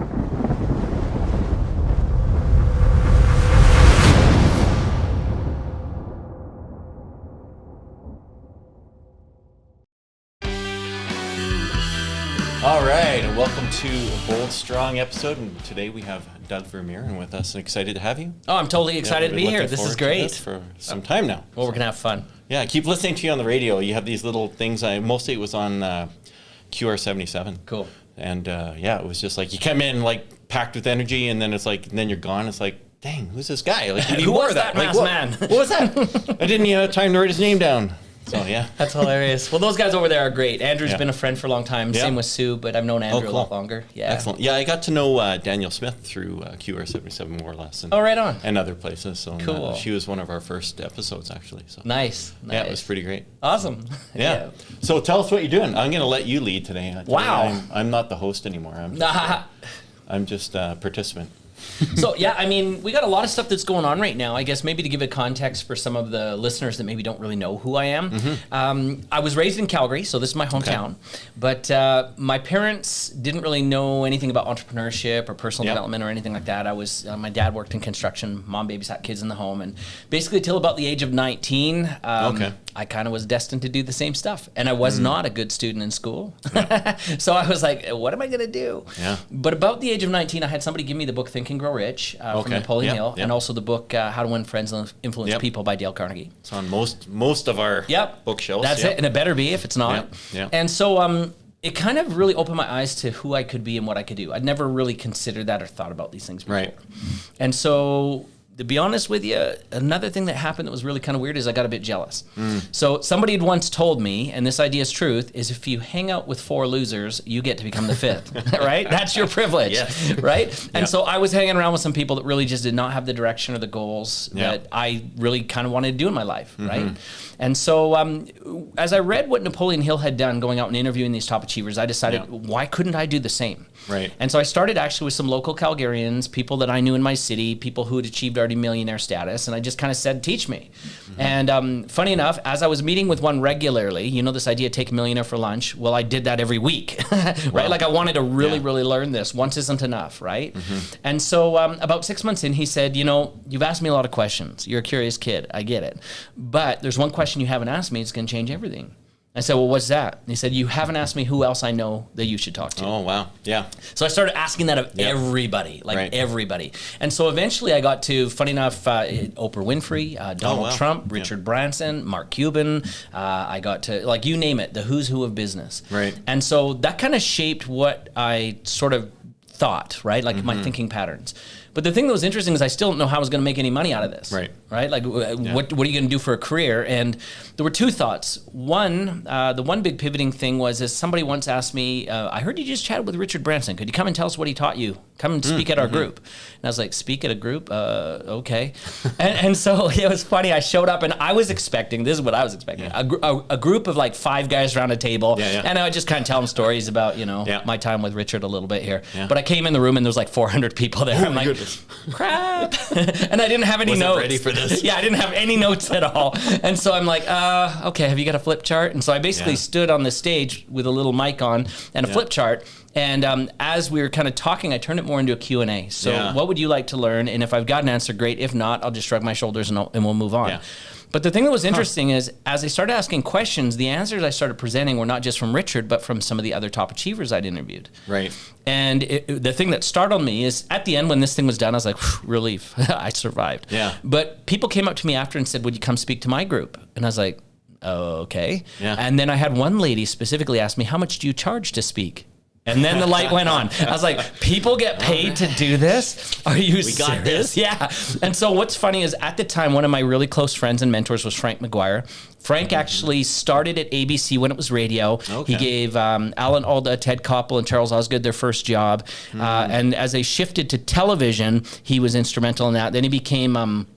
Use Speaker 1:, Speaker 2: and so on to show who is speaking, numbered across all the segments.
Speaker 1: All right, and welcome to a Bold Strong episode. And today we have Doug Vermeeren with us. Excited to have you.
Speaker 2: Oh, I'm totally excited to be here. This is great.
Speaker 1: For some time now.
Speaker 2: Well, we're gonna have fun.
Speaker 1: Yeah, I keep listening to you on the radio. You have these little things. Mostly it was on QR77.
Speaker 2: Cool.
Speaker 1: And yeah, it was just like you come in like packed with energy, and then it's like, and then you're gone. It's like, dang, who's this guy? Like,
Speaker 2: who was that masked man?
Speaker 1: What was that? I didn't even have time to write his name down. So yeah,
Speaker 2: that's hilarious. Well, those guys over there are great. Andrew's been a friend for a long time.
Speaker 1: Yeah.
Speaker 2: Same with Sue, but I've known Andrew a lot longer. Yeah,
Speaker 1: excellent. Yeah, I got to know Daniel Smith through QR77 more or less. And,
Speaker 2: right on.
Speaker 1: And other places. So
Speaker 2: cool.
Speaker 1: She was one of our first episodes actually. So
Speaker 2: nice.
Speaker 1: Yeah, it was pretty great.
Speaker 2: Awesome.
Speaker 1: Yeah. So tell us what you're doing. I'm going to let you lead today.
Speaker 2: Wow.
Speaker 1: I'm not the host anymore. I'm just a participant.
Speaker 2: So, yeah, I mean, we got a lot of stuff that's going on right now. I guess maybe to give a context for some of the listeners that maybe don't really know who I am. Mm-hmm. I was raised in Calgary, so this is my hometown. Okay. But my parents didn't really know anything about entrepreneurship or personal development or anything like that. I was my dad worked in construction, mom babysat kids in the home, and basically till about the age of 19, I kind of was destined to do the same stuff. And I was not a good student in school. Yeah. So I was like, what am I going to do? Yeah. But about the age of 19, I had somebody give me the book Think and Grow Rich from Napoleon Hill, and also the book How to Win Friends and Influence People by Dale Carnegie.
Speaker 1: It's on most of our bookshelves.
Speaker 2: That's it, and it better be if it's not.
Speaker 1: Yeah.
Speaker 2: And so it kind of really opened my eyes to who I could be and what I could do. I'd never really considered that or thought about these things before.
Speaker 1: Right.
Speaker 2: And so, to be honest with you, another thing that happened that was really kind of weird is I got a bit jealous. So somebody had once told me, and this idea is truth, is if you hang out with 4 losers, you get to become the 5th, right? That's your privilege, right? And so I was hanging around with some people that really just did not have the direction or the goals that I really kind of wanted to do in my life, right? And so as I read what Napoleon Hill had done going out and interviewing these top achievers, I decided, why couldn't I do the same?
Speaker 1: Right.
Speaker 2: And so I started actually with some local Calgarians, people that I knew in my city, people who had achieved already millionaire status, and I just kind of said, teach me. And funny enough, as I was meeting with one regularly, you know this idea, take a millionaire for lunch, well, I did that every week, right? Wow. Like I wanted to really learn this. Once isn't enough, right? And so about 6 months in, he said, you know, you've asked me a lot of questions. You're a curious kid. I get it. But there's one question you haven't asked me. It's going to change everything. I said, well, what's that? And he said, you haven't asked me who else I know that you should talk to.
Speaker 1: Oh, wow. Yeah.
Speaker 2: So I started asking that of everybody, everybody. And so eventually I got to, funny enough, Oprah Winfrey, Donald Trump, Richard Branson, Mark Cuban. I got to, like, you name it, the who's who of business.
Speaker 1: Right.
Speaker 2: And so that kind of shaped what I sort of thought, right? Like my thinking patterns. But the thing that was interesting is I still don't know how I was going to make any money out of this.
Speaker 1: Right.
Speaker 2: Like, what are you going to do for a career? And there were 2 thoughts. One, the one big pivoting thing was, as somebody once asked me, I heard you just chatted with Richard Branson. Could you come and tell us what he taught you? Come and speak at our group. And I was like, speak at a group? Okay. and so it was funny. I showed up and I was expecting, this is what I was expecting, a group of like 5 guys around a table. And I would just kind of tell them stories about, you know, my time with Richard a little bit here. But I came in the room and there was like 400 people there. I'm like, crap. And I didn't have any notes.
Speaker 1: Ready for this.
Speaker 2: Yeah, I didn't have any notes at all. And so I'm like, okay, have you got a flip chart? And so I basically stood on the stage with a little mic on and a flip chart. And as we were kind of talking, I turned it more into a Q&A. So what would you like to learn? And if I've got an answer, great. If not, I'll just shrug my shoulders and we'll move on. But the thing that was interesting is, as I started asking questions, the answers I started presenting were not just from Richard, but from some of the other top achievers I'd interviewed.
Speaker 1: Right.
Speaker 2: And the thing that startled me is, at the end, when this thing was done, I was like, relief, I survived.
Speaker 1: Yeah.
Speaker 2: But people came up to me after and said, would you come speak to my group? And I was like, oh, okay.
Speaker 1: Yeah.
Speaker 2: And then I had one lady specifically ask me, how much do you charge to speak? And then the light went on. I was like, people get paid to do this? Are you serious?
Speaker 1: We got this.
Speaker 2: Yeah. And so what's funny is, at the time, one of my really close friends and mentors was Frank McGuire. Frank actually started at ABC when it was radio. He gave Alan Alda, Ted Koppel, and Charles Osgood their first job. And as they shifted to television, he was instrumental in that. Then he became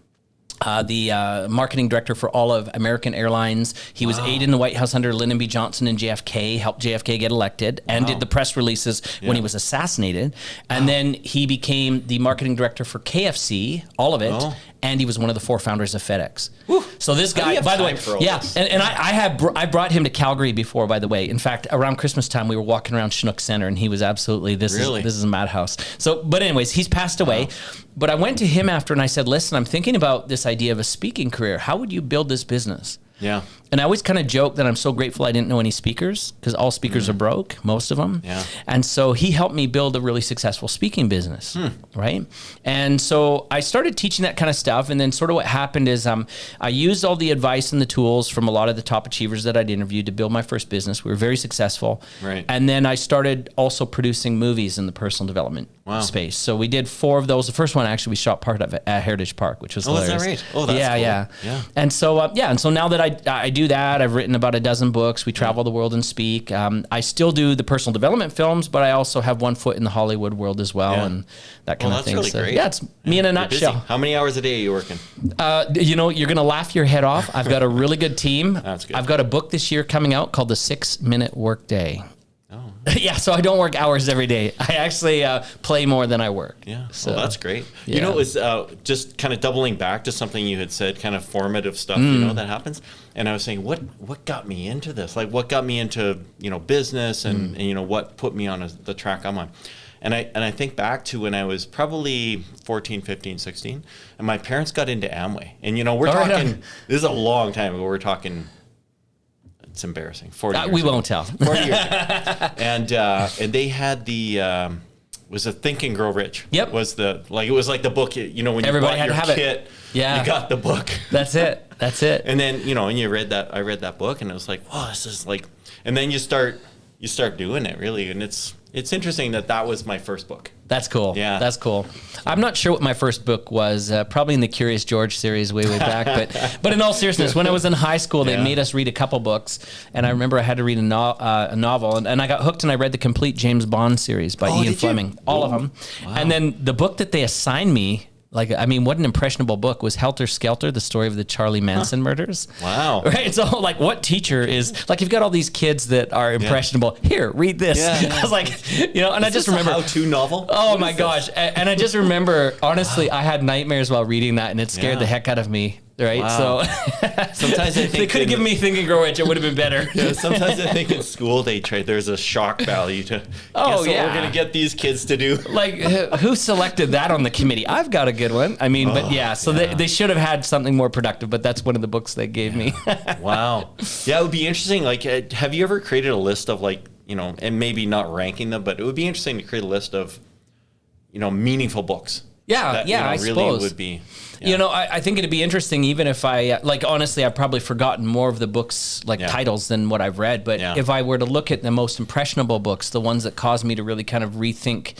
Speaker 2: the marketing director for all of American Airlines. He was aide in the White House under Lyndon B. Johnson and JFK, helped JFK get elected, and did the press releases when he was assassinated. And then he became the marketing director for KFC, all of it, and he was one of the 4 founders of FedEx.
Speaker 1: Whew.
Speaker 2: So this guy, by the way, I brought him to Calgary before, by the way. In fact, around Christmas time, we were walking around Chinook Center, and he was absolutely, this is a madhouse. So, but anyways, he's passed away. But I went to him after and I said, listen, I'm thinking about this idea of a speaking career. How would you build this business?
Speaker 1: Yeah.
Speaker 2: And I always kind of joke that I'm so grateful I didn't know any speakers, because all speakers are broke, most of them.
Speaker 1: Yeah.
Speaker 2: And so he helped me build a really successful speaking business, right? And so I started teaching that kind of stuff. And then sort of what happened is I used all the advice and the tools from a lot of the top achievers that I'd interviewed to build my first business. We were very successful.
Speaker 1: Right.
Speaker 2: And then I started also producing movies in the personal development space. So we did 4 of those. The first one, actually, we shot part of it at Heritage Park, which was hilarious.
Speaker 1: Is that right? Oh, that's cool.
Speaker 2: Yeah. And so, and so now that I do that, I've written about a dozen books. We travel the world and speak. I still do the personal development films, but I also have one foot in the Hollywood world as well, and that kind of thing.
Speaker 1: That's really great.
Speaker 2: Yeah, it's me in a nutshell.
Speaker 1: Busy. How many hours a day are you working?
Speaker 2: You're going to laugh your head off. I've got a really good team.
Speaker 1: That's good.
Speaker 2: I've got a book this year coming out called The 6-Minute Workday.
Speaker 1: Oh.
Speaker 2: Yeah, so I don't work hours every day. I actually play more than I work.
Speaker 1: Yeah,
Speaker 2: so
Speaker 1: well, that's great.
Speaker 2: Yeah.
Speaker 1: You know, it was just kind of doubling back to something you had said, kind of formative stuff, that happens. And I was saying, what got me into this? Like, what got me into, business and what put me on the track I'm on? And I think back to when I was probably 14, 15, 16, and my parents got into Amway. And, we're talking, this is a long time ago, we're talking... It's embarrassing. 40 years
Speaker 2: we
Speaker 1: ago.
Speaker 2: won't tell.
Speaker 1: 40 years ago. And they had the was a Think and Grow Rich.
Speaker 2: Yep.
Speaker 1: It was like the book, when you
Speaker 2: Everybody
Speaker 1: bought
Speaker 2: had
Speaker 1: your
Speaker 2: to have
Speaker 1: kit,
Speaker 2: it. Yeah.
Speaker 1: you got the book.
Speaker 2: That's it.
Speaker 1: And then, and you read that, I read that book and it was like, wow, this is like, and then you start doing it really. And it's interesting that was my first book.
Speaker 2: That's cool.
Speaker 1: Yeah.
Speaker 2: That's cool. I'm not sure what my first book was, probably in the Curious George series way back. But in all seriousness, when I was in high school, they made us read a couple books. And I remember I had to read a novel. And I got hooked and I read the complete James Bond series by Ian Fleming. All of them. Wow. And then the book that they assigned me, what an impressionable book, was Helter Skelter, the story of the Charlie Manson murders.
Speaker 1: Wow.
Speaker 2: Right? So, what teacher is, you've got all these kids that are impressionable. Here, read this. Yeah. I was like, and I just remember.
Speaker 1: A how-to novel?
Speaker 2: Oh, my gosh. And I just remember, honestly, I had nightmares while reading that, and it scared the heck out of me. Right,
Speaker 1: wow.
Speaker 2: So
Speaker 1: sometimes I think
Speaker 2: they could have given me Think and Grow Rich. It would have been better.
Speaker 1: Sometimes I think in school there's a shock value to. Guess what we're gonna get these kids to do.
Speaker 2: Who selected that on the committee? I've got a good one. They should have had something more productive. But that's one of the books they gave me.
Speaker 1: Wow. Yeah, it would be interesting. Have you ever created a list of and maybe not ranking them, but it would be interesting to create a list of, meaningful books.
Speaker 2: Yeah, I
Speaker 1: really
Speaker 2: suppose.
Speaker 1: Would be.
Speaker 2: Yeah. I think it'd be interesting, even if I, honestly, I've probably forgotten more of the books, titles than what I've read. But if I were to look at the most impressionable books, the ones that caused me to really kind of rethink,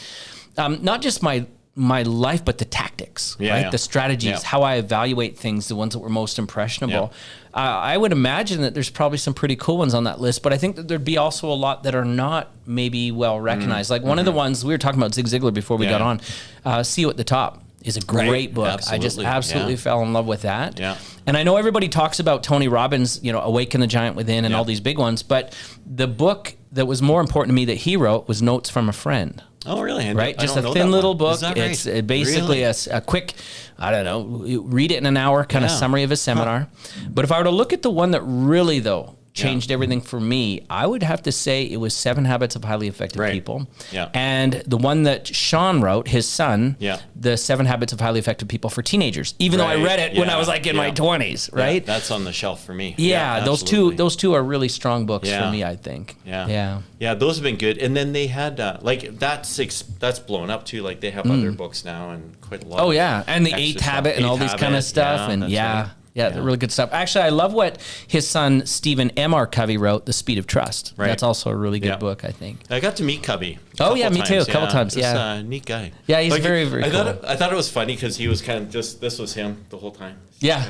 Speaker 2: not just my life, but the tactics, right? The strategies, how I evaluate things, the ones that were most impressionable. I would imagine that there's probably some pretty cool ones on that list, but I think that there'd be also a lot that are not maybe well recognized. One of the ones, we were talking about Zig Ziglar before we got on, See You at the Top is a great book.
Speaker 1: Absolutely.
Speaker 2: I just absolutely fell in love with that.
Speaker 1: Yeah.
Speaker 2: And I know everybody talks about Tony Robbins, Awaken the Giant Within and all these big ones, but the book that was more important to me that he wrote was Notes from a Friend.
Speaker 1: Oh, really?
Speaker 2: Right? Just a thin little book. It's basically
Speaker 1: really?
Speaker 2: a quick, read it in an hour kind of summary of a seminar. But if I were to look at the one that really, though, changed everything for me, I would have to say it was 7 Habits of Highly Effective People.
Speaker 1: Yeah.
Speaker 2: And the one that Sean wrote, his son, the 7 Habits of Highly Effective People for Teenagers, even though I read it when I was in my 20s, right?
Speaker 1: Yeah, that's on the shelf for me.
Speaker 2: Yeah, those two are really strong books for me, I think.
Speaker 1: Yeah, those have been good. And then they had that's blown up too. They have other books now and quite a lot.
Speaker 2: Oh yeah, and the 8th Habit and all these kind of stuff, and they're really good stuff. Actually, I love what his son, Stephen M.R. Covey, wrote, The Speed of Trust. Right. That's also a really good book, I think.
Speaker 1: I got to meet Covey.
Speaker 2: Me too, a couple times,
Speaker 1: Neat guy.
Speaker 2: Yeah, he's very, very cool.
Speaker 1: I thought it was funny because he was kind of this was him the whole time.
Speaker 2: Yeah.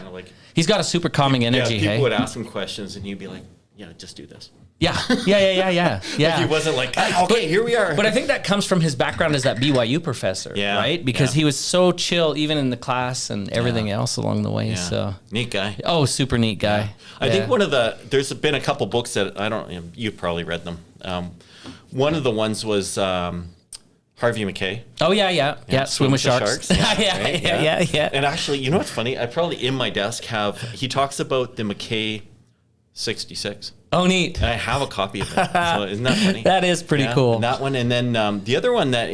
Speaker 2: He's got a super calming energy,
Speaker 1: people would ask him questions and he'd be like, just do this.
Speaker 2: Yeah.
Speaker 1: He wasn't okay, here we are.
Speaker 2: But I think that comes from his background as that BYU professor, right? Because he was so chill, even in the class and everything else along the way. So
Speaker 1: neat guy.
Speaker 2: Oh, super neat guy.
Speaker 1: Yeah. I think there's been a couple books that you've probably read them. One of the ones was Harvey Mckay.
Speaker 2: Oh yeah. Swim with sharks. Yeah.
Speaker 1: And actually, you know what's funny? I probably in my desk he talks about the Mckay 66.
Speaker 2: Oh, neat.
Speaker 1: And I have a copy of it. So isn't that funny?
Speaker 2: That is pretty cool.
Speaker 1: And that one, and then the other one that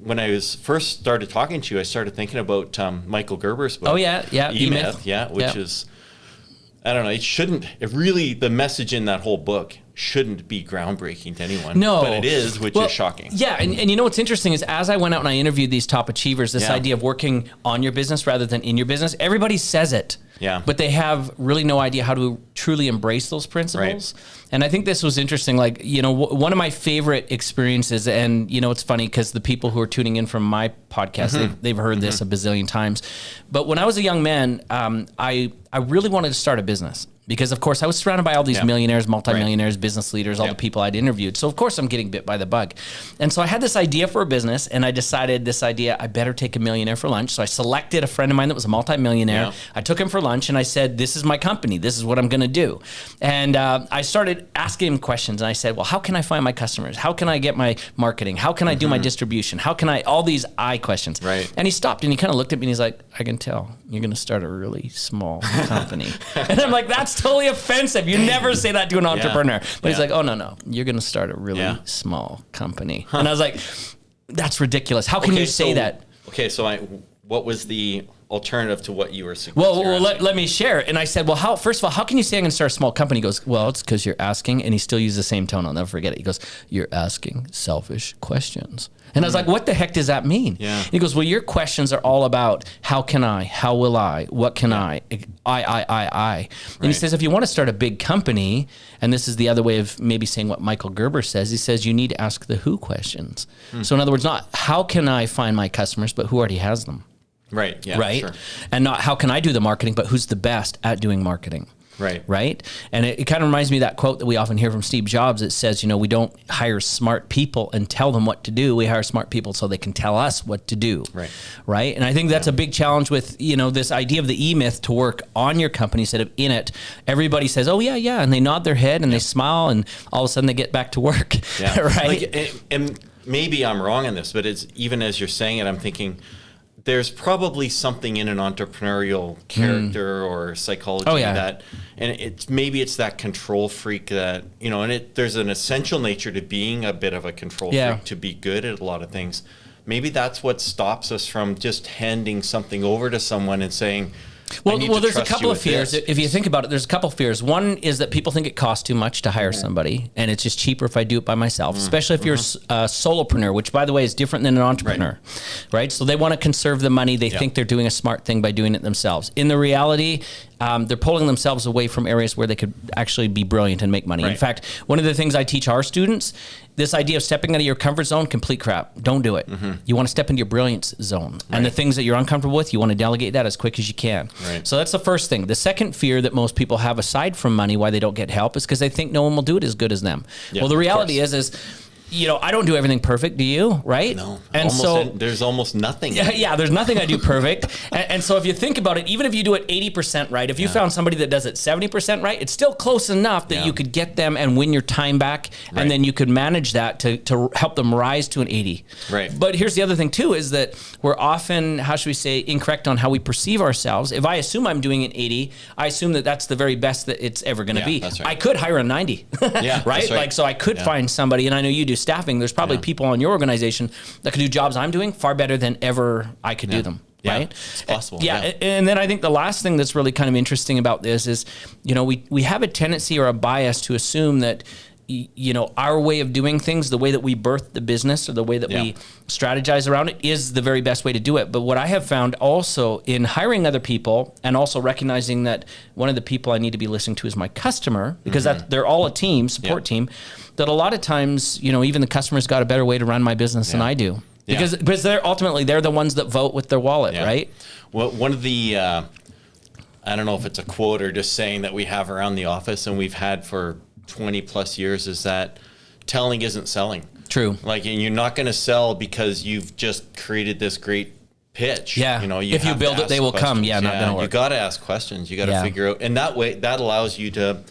Speaker 1: when I was first started talking to you, I started thinking about Michael Gerber's book.
Speaker 2: Oh yeah,
Speaker 1: E-Myth, which is, I don't know, the message in that whole book shouldn't be groundbreaking to anyone.
Speaker 2: No.
Speaker 1: But it is, which is shocking.
Speaker 2: Yeah, and you know what's interesting is as I went out and I interviewed these top achievers, this idea of working on your business rather than in your business, everybody says it.
Speaker 1: Yeah.
Speaker 2: But they have really no idea how to truly embrace those principles. Right. And I think this was interesting. Like, one of my favorite experiences, and, it's funny because the people who are tuning in from my podcast, they've heard this a bazillion times. But when I was a young man, I really wanted to start a business. Because, of course, I was surrounded by all these millionaires, multimillionaires, business leaders, all the people I'd interviewed. So, of course, I'm getting bit by the bug. And so I had this idea for a business, and I decided I better take a millionaire for lunch. So I selected a friend of mine that was a multimillionaire. Yeah. I took him for lunch, and I said, this is my company. This is what I'm going to do. And I started asking him questions. And I said, well, how can I find my customers? How can I get my marketing? How can I do my distribution? How can I, all these I questions.
Speaker 1: Right.
Speaker 2: And he stopped, and he kind of looked at me, and he's like, I can tell you're going to start a really small company. And I'm like, that's totally offensive. You never say that to an entrepreneur. But he's like, oh, no. You're going to start a really small company. And I was like, that's ridiculous. How can you say that?
Speaker 1: Okay, so what was the alternative to what you were suggesting?
Speaker 2: Well, let me share. And I said, well, first of all, how can you say I'm going to start a small company? He goes, well, it's because you're asking. And he still uses the same tone. I'll never forget it. He goes, you're asking selfish questions. And I was like, what the heck does that mean?
Speaker 1: Yeah.
Speaker 2: He goes, well, your questions are all about how can I, how will I, what can I. And he says, if you want to start a big company, and this is the other way of maybe saying what Michael Gerber says, he says you need to ask the who questions. So in other words, not how can I find my customers, but who already has them.
Speaker 1: Right. Yeah.
Speaker 2: Right.
Speaker 1: Sure.
Speaker 2: And not how can I do the marketing, but who's the best at doing marketing.
Speaker 1: Right.
Speaker 2: Right. And it kind of reminds me of that quote that we often hear from Steve Jobs. It says, we don't hire smart people and tell them what to do. We hire smart people so they can tell us what to do.
Speaker 1: Right.
Speaker 2: Right. And I think that's a big challenge with, this idea of the E-Myth to work on your company instead of in it. Everybody says, oh, yeah. And they nod their head and they smile and all of a sudden they get back to work.
Speaker 1: Yeah.
Speaker 2: Right.
Speaker 1: And maybe I'm wrong in this, but it's even as you're saying it, I'm thinking, there's probably something in an entrepreneurial character or psychology that, and it's that control freak that, and there's an essential nature to being a bit of a control freak to be good at a lot of things. Maybe that's what stops us from just handing something over to someone and saying,
Speaker 2: well, there's a couple of fears. If you think about it, there's a couple of fears. One is that people think it costs too much to hire somebody, and it's just cheaper if I do it by myself, especially if you're a solopreneur, which, by the way, is different than an entrepreneur, right? So they want to conserve the money. They think they're doing a smart thing by doing it themselves. In the reality, they're pulling themselves away from areas where they could actually be brilliant and make money. Right. In fact, one of the things I teach our students, this idea of stepping out of your comfort zone, complete crap. Don't do it. You want to step into your brilliance zone. And the things that you're uncomfortable with, you want to delegate that as quick as you can.
Speaker 1: Right.
Speaker 2: So that's the first thing. The second fear that most people have aside from money, why they don't get help, is because they think no one will do it as good as them. Yeah, well, the reality is I don't do everything perfect. Do you? Right?
Speaker 1: No.
Speaker 2: And
Speaker 1: there's almost nothing.
Speaker 2: Yeah, there's nothing I do perfect. and so if you think about it, even if you do it 80% right, if you found somebody that does it 70% right, it's still close enough that you could get them and win your time back, and then you could manage that to help them rise to an 80.
Speaker 1: Right.
Speaker 2: But here's the other thing too, is that we're often, how should we say, incorrect on how we perceive ourselves. If I assume I'm doing an 80, I assume that that's the very best that it's ever going to be.
Speaker 1: That's right.
Speaker 2: I could hire a 90. Right? Like, so I could find somebody, and I know you do staffing. There's probably people in your organization that can do jobs I'm doing far better than ever I could do them. Right?
Speaker 1: It's possible.
Speaker 2: And then I think the last thing that's really kind of interesting about this is, we have a tendency or a bias to assume that, our way of doing things, the way that we birth the business or the way that we strategize around it is the very best way to do it. But what I have found also in hiring other people and also recognizing that one of the people I need to be listening to is my customer, because they're all a team, support team, that a lot of times, even the customer's got a better way to run my business than I do. Because they're the ones that vote with their wallet, right?
Speaker 1: Well, one of the, I don't know if it's a quote or just saying that we have around the office and we've had for 20 plus years is that telling isn't selling.
Speaker 2: True.
Speaker 1: Like, and you're not going to sell because you've just created this great pitch.
Speaker 2: Yeah. If you build it, they will come. Yeah, not going to work.
Speaker 1: You got to ask questions. You got to figure out, and that way, that allows you to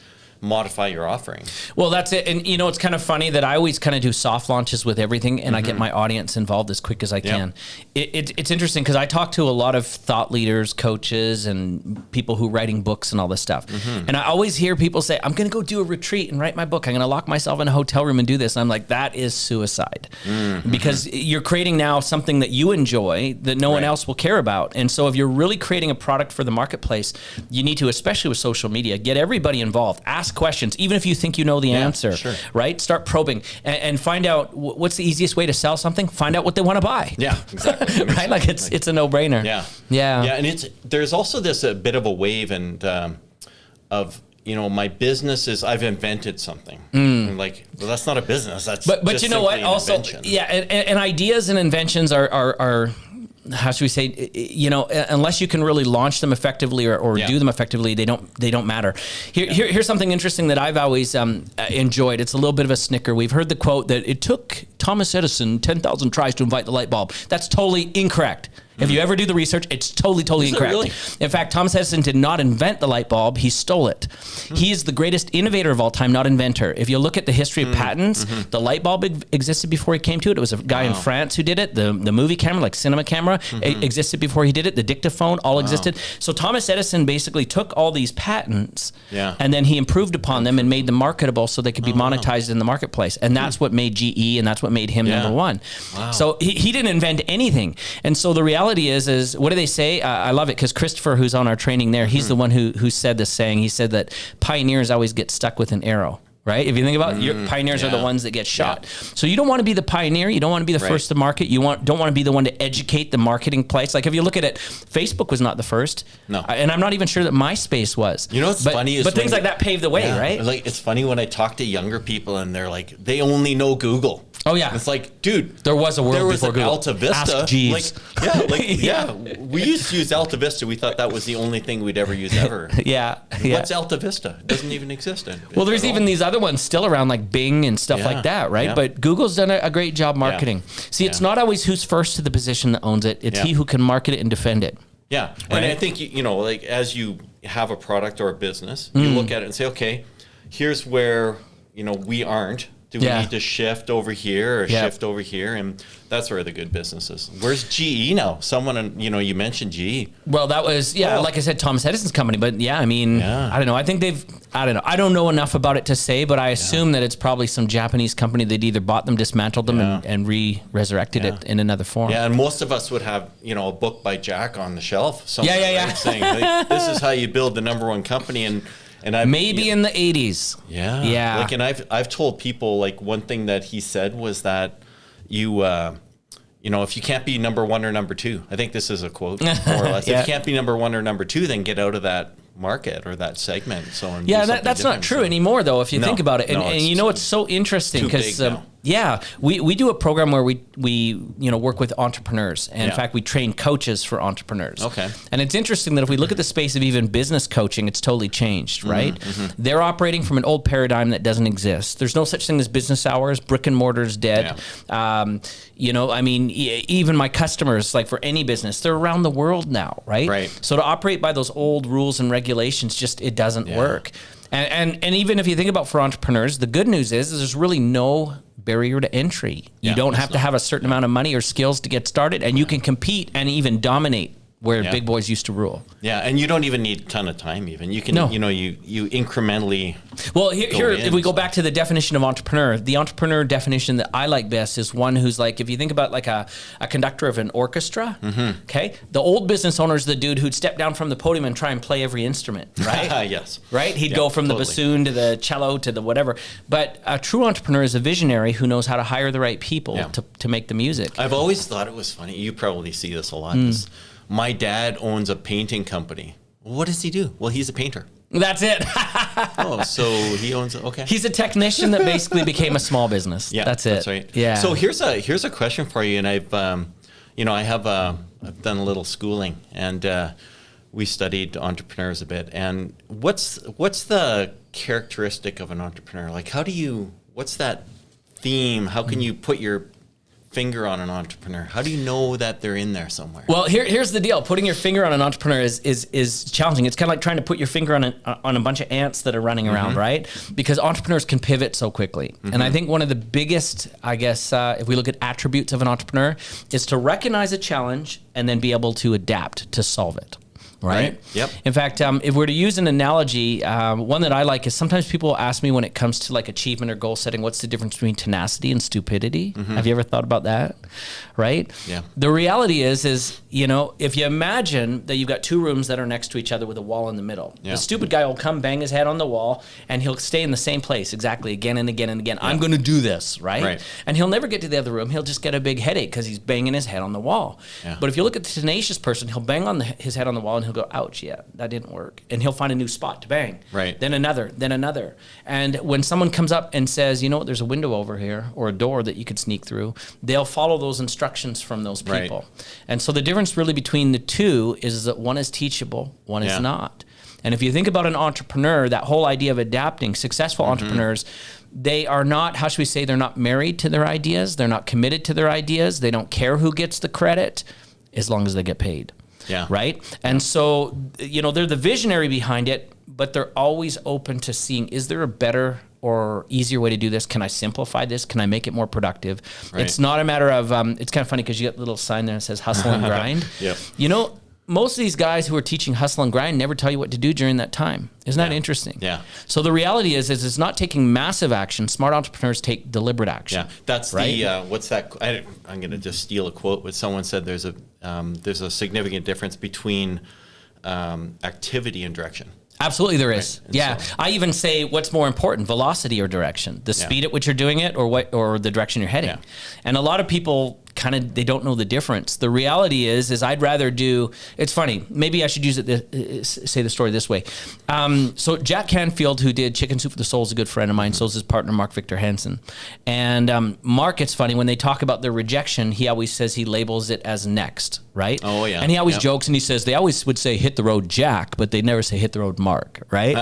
Speaker 1: modify your offering.
Speaker 2: Well, that's it. And you know, it's kind of funny that I always kind of do soft launches with everything, and I get my audience involved as quick as I can. It's interesting because I talk to a lot of thought leaders, coaches, and people who are writing books and all this stuff. And I always hear people say, I'm going to go do a retreat and write my book. I'm going to lock myself in a hotel room and do this. And I'm like, that is suicide. Because you're creating now something that you enjoy that no one else will care about. And so if you're really creating a product for the marketplace, you need to, especially with social media, get everybody involved. Ask questions, even if you think you know the answer, right? Start probing and find out what's the easiest way to sell something. Find out what they want to buy.
Speaker 1: Yeah, exactly.
Speaker 2: Right? Like it's a no-brainer.
Speaker 1: Yeah. And there's also this a bit of a wave of, you know, my business is I've invented something. And like, well, that's not a business. That's
Speaker 2: but
Speaker 1: just
Speaker 2: you know what? Also,
Speaker 1: invention.
Speaker 2: and ideas and inventions are how should we say, you know, unless you can really launch them effectively or do them effectively, they don't matter. Here's something interesting that I've always enjoyed. It's a little bit of a snicker. We've heard the quote that it took Thomas Edison 10,000 tries to invent the light bulb. That's totally incorrect. If you ever do the research, it's totally incorrect.
Speaker 1: Really?
Speaker 2: In fact, Thomas Edison did not invent the light bulb. He stole it. He is the greatest innovator of all time, not inventor. If you look at the history of patents, the light bulb existed before he came to it. It was a guy in France who did it. The movie camera, like cinema camera, existed before he did it. The dictaphone all existed. So Thomas Edison basically took all these patents and then he improved upon them and made them marketable so they could be monetized in the marketplace. And that's what made GE and that's what made him number one. So he didn't invent anything. And so the reality is what do they say? I love it because Christopher, who's on our training there, he's the one who said this saying. He said that pioneers always get stuck with an arrow. Right? If you think about it, pioneers are the ones that get shot. So you don't want to be the pioneer. You don't want to be the first to market. You don't want to be the one to educate the marketing place. Like if you look at it, Facebook was not the first.
Speaker 1: No.
Speaker 2: And I'm not even sure that MySpace was.
Speaker 1: You know what's funny is
Speaker 2: but things like that paved the way, right?
Speaker 1: Like it's funny when I talk to younger people and they're like, they only know Google.
Speaker 2: Oh yeah,
Speaker 1: it's like, dude,
Speaker 2: there was a world before Google.
Speaker 1: Alta Vista.
Speaker 2: Ask Jeeves.
Speaker 1: We used to use Alta Vista. We thought that was the only thing we'd ever use ever. What's Alta Vista? It doesn't even exist.
Speaker 2: Well, there's even these other ones still around, like Bing and stuff like that, right?
Speaker 1: Yeah.
Speaker 2: But Google's done a great job marketing. See, it's not always who's first to the position that owns it. It's he who can market it and defend it.
Speaker 1: Yeah, and I think you know, like as you have a product or a business, you look at it and say, okay, here's where we aren't. Do we need to shift over here or shift over here? And that's where the good business is. Where's GE now? Someone, you mentioned GE.
Speaker 2: Well, that was, like I said, Thomas Edison's company. But I mean, I don't know. I think I don't know. I don't know enough about it to say, but I assume that it's probably some Japanese company that either bought them, dismantled them, and resurrected it in another form.
Speaker 1: Yeah, and most of us would have, a book by Jack on the shelf. Somewhere, right, saying, this is how you build the number one company. And I've,
Speaker 2: maybe in the 80s.
Speaker 1: Yeah. Like, and I've told people, like, one thing that he said was that if you can't be number one or number two, I think this is a quote, more or less. If you can't be number one or number two, then get out of that market or that segment. That's not true anymore, though, if you think about it. And it's so interesting because we do a program where we work with entrepreneurs, and in fact we train coaches for entrepreneurs. Okay. And it's interesting that if we look at the space of even business coaching, it's totally changed, right? They're operating from an old paradigm that doesn't exist. There's no such thing as business hours. Brick and mortar is dead. I mean, even my customers, like for any business, they're around the world now, right? So to operate by those old rules and regulations, it doesn't work. And even if you think about for entrepreneurs, the good news is there's really no barrier to entry. You don't have to have a certain amount of money or skills to get started, and you can compete and even dominate where big boys used to rule. Yeah, and you don't even need a ton of time even. You can, you incrementally. Well, here if we go back to the definition of entrepreneur, the entrepreneur definition that I like best is one who's like, if you think about like a conductor of an orchestra, okay? The old business owner is the dude who'd step down from the podium and try and play every instrument, right? Yes. Right? He'd go from the bassoon to the cello to the whatever. But a true entrepreneur is a visionary who knows how to hire the right people to make the music. I've always thought it was funny. You probably see this a lot. My dad owns a painting company. What does he do? Well, he's a painter. That's it. So he owns it. Okay. He's a technician that basically became a small business. Yeah, that's it. That's right. Yeah. So here's a question for you, and I've done a little schooling, and we studied entrepreneurs a bit. And what's the characteristic of an entrepreneur? Like, what's that theme? How can you put your finger on an entrepreneur? How do you know that they're in there somewhere?
Speaker 2: Well, here's the deal. Putting your finger on an entrepreneur is challenging. It's kind of like trying to put your finger on a bunch of ants that are running around, right? Because entrepreneurs can pivot so quickly. And I think one of the biggest, I guess, if we look at attributes of an entrepreneur, is to recognize a challenge and then be able to adapt to solve it. Right?
Speaker 1: Yep.
Speaker 2: In fact, if we're to use an analogy, one that I like is sometimes people ask me when it comes to like achievement or goal setting, what's the difference between tenacity and stupidity? Have you ever thought about that? Right?
Speaker 1: Yeah.
Speaker 2: The reality is, you know, if you imagine that you've got two rooms that are next to each other with a wall in the middle, the stupid guy will come bang his head on the wall and he'll stay in the same place exactly again and again and again. I'm going to do this, right? And he'll never get to the other room. He'll just get a big headache because he's banging his head on the wall. But if you look at the tenacious person, he'll bang on his head on the wall and he'll go, ouch, yeah, that didn't work. And he'll find a new spot to bang. Then another, then another. And when someone comes up and says, you know what, there's a window over here or a door that you could sneak through, they'll follow those instructions from those people. And so the difference really between the two is that one is teachable, one is not. And if you think about an entrepreneur, that whole idea of adapting, successful entrepreneurs, they are not, how should we say, they're not married to their ideas. They're not committed to their ideas. They don't care who gets the credit as long as they get paid. Right? And so, you know, they're the visionary behind it, but they're always open to seeing, is there a better or easier way to do this? Can I simplify this? Can I make it more productive? It's not a matter of, it's kind of funny because you get a little sign there that says hustle and grind. You know, most of these guys who are teaching hustle and grind never tell you what to do during that time. Isn't that interesting? So the reality is it's not taking massive action. Smart entrepreneurs take deliberate action.
Speaker 1: That's the, what's that? I'm going to just steal a quote, but someone said there's a significant difference between activity and direction.
Speaker 2: Absolutely there is. So, I even say what's more important, velocity or direction, the speed at which you're doing it or the direction you're heading. And a lot of people they don't know the difference. The reality is I'd rather do, it's funny, maybe I should use it, say the story this way. So Jack Canfield, who did Chicken Soup for the Soul, is a good friend of mine. So is his partner, Mark Victor Hansen. And Mark, it's funny, when they talk about their rejection, he always says he labels it as next, right? And he always jokes and he says, they always would say, hit the road, Jack, but they never say hit the road, Mark, right?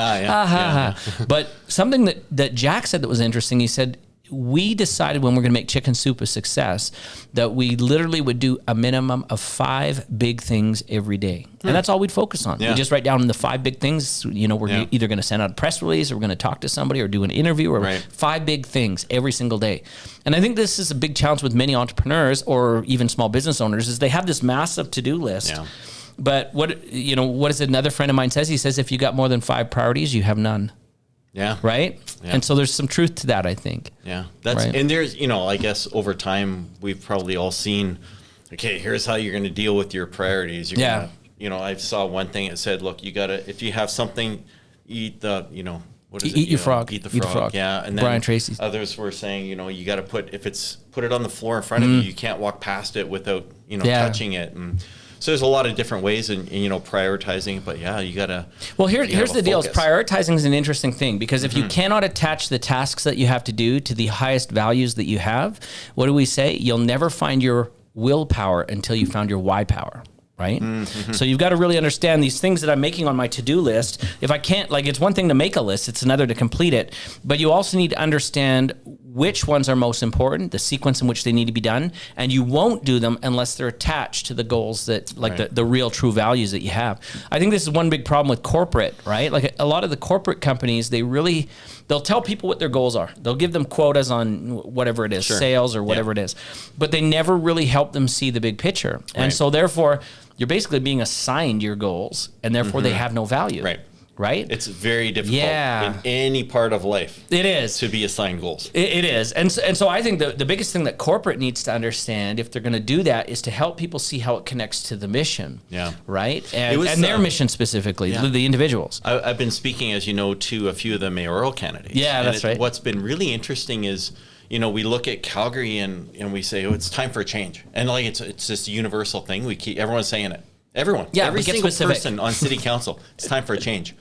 Speaker 2: But something that Jack said that was interesting, he said, we decided when we're going to make Chicken Soup a success that we literally would do a minimum of 5 big things every day. And that's all we'd focus on. We just write down the 5 big things. You know, we're either going to send out a press release or we're going to talk to somebody or do an interview or 5 big things every single day. And I think this is a big challenge with many entrepreneurs or even small business owners is they have this massive to-do list. But what is it another friend of mine says? He says, if you got more than 5 priorities, you have none. Right? And so there's some truth to that, I think.
Speaker 1: That's and there's, you know, I guess over time we've probably all seen, okay, here's how you're going to deal with your priorities. You're gonna, you know, I saw one thing that said, look, you got to, if you have something, eat the, you know, what is it?
Speaker 2: Eat your frog.
Speaker 1: Eat the frog. And then
Speaker 2: Brian Tracy's.
Speaker 1: Others were saying, you know, you got to put it on the floor in front of you. You can't walk past it without, you know, touching it. And so there's a lot of different ways in you know, prioritizing, but you gotta. Well,
Speaker 2: here's the deal: is prioritizing is an interesting thing because if you cannot attach the tasks that you have to do to the highest values that you have, what do we say? You'll never find your willpower until you found your why power. Right? So you've got to really understand these things that I'm making on my to-do list. If I can't, like, it's one thing to make a list, it's another to complete it. But you also need to understand which ones are most important, the sequence in which they need to be done, and you won't do them unless they're attached to the goals that, like the real true values that you have. I think this is one big problem with corporate, right? Like a lot of the corporate companies, they'll tell people what their goals are. They'll give them quotas on whatever it is, sales or whatever it is, but they never really help them see the big picture. And so therefore, you're basically being assigned your goals, and therefore they have no value. Right?
Speaker 1: It's very difficult in any part of life.
Speaker 2: It is.
Speaker 1: To be assigned goals.
Speaker 2: It is. And so I think the biggest thing that corporate needs to understand, if they're going to do that, is to help people see how it connects to the mission. Right? And their mission specifically, the individuals.
Speaker 1: I've been speaking, as you know, to a few of the mayoral candidates.
Speaker 2: That's right.
Speaker 1: What's been really interesting is, you know, we look at Calgary and we say, oh, it's time for a change. And like it's this universal thing. Everyone's saying it. Everyone. Every single person on city council. It's time for a change.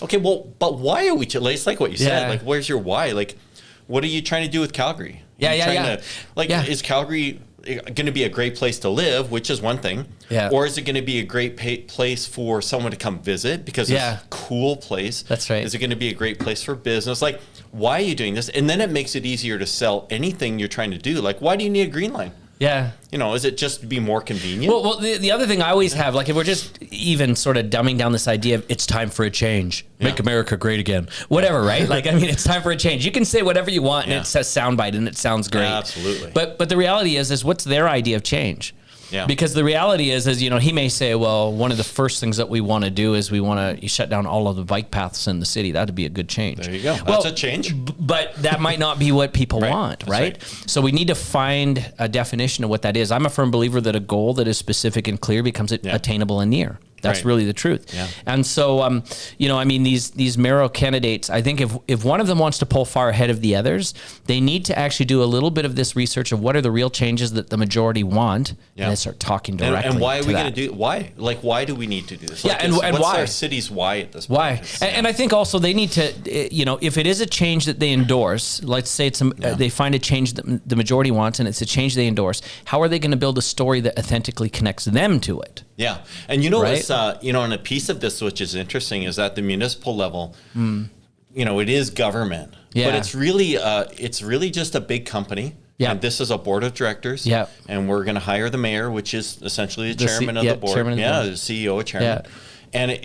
Speaker 1: Okay, well, but why are we? It's like what you said. Like, where's your why? Like, what are you trying to do with Calgary? Is Calgary going to be a great place to live, which is one thing, or is it going to be a great place for someone to come visit because it's a cool place?
Speaker 2: That's right.
Speaker 1: Is it going to be a great place for business? Like, why are you doing this? And then it makes it easier to sell anything you're trying to do. Like, why do you need a green line?
Speaker 2: Yeah.
Speaker 1: Is it just to be more convenient?
Speaker 2: Well, the other thing I always have, like if we're just even sort of dumbing down this idea of it's time for a change, make America great again, whatever, right? Like, I mean, it's time for a change. You can say whatever you want and it says soundbite and it sounds great.
Speaker 1: Yeah, absolutely.
Speaker 2: But the reality is what's their idea of change? Yeah. Because the reality is, he may say, well, one of the first things that we want to do is we want to shut down all of the bike paths in the city. That'd be a good change.
Speaker 1: There you go. That's a change.
Speaker 2: But that might not be what people want, right? So we need to find a definition of what that is. I'm a firm believer that a goal that is specific and clear becomes attainable and near. That's really the truth. Yeah. And so, I mean, these mayoral candidates, I think if one of them wants to pull far ahead of the others, they need to actually do a little bit of this research of what are the real changes that the majority want, and then start talking directly.
Speaker 1: And why are we going to do? Why? Like, why do we need to do this? Like,
Speaker 2: and
Speaker 1: what's
Speaker 2: why?
Speaker 1: our city's why at this point?
Speaker 2: Why? And I think also they need to, if it is a change that they endorse, let's say they find a change that the majority wants, and it's a change they endorse. How are they going to build a story that authentically connects them to it?
Speaker 1: Yeah, and what's and a piece of this which is interesting is at the municipal level, it is government, but it's really just a big company. Yeah. And this is a board of directors. Yeah. And we're going to hire the mayor, which is essentially the chairman of the board. The CEO or chairman. Yeah. And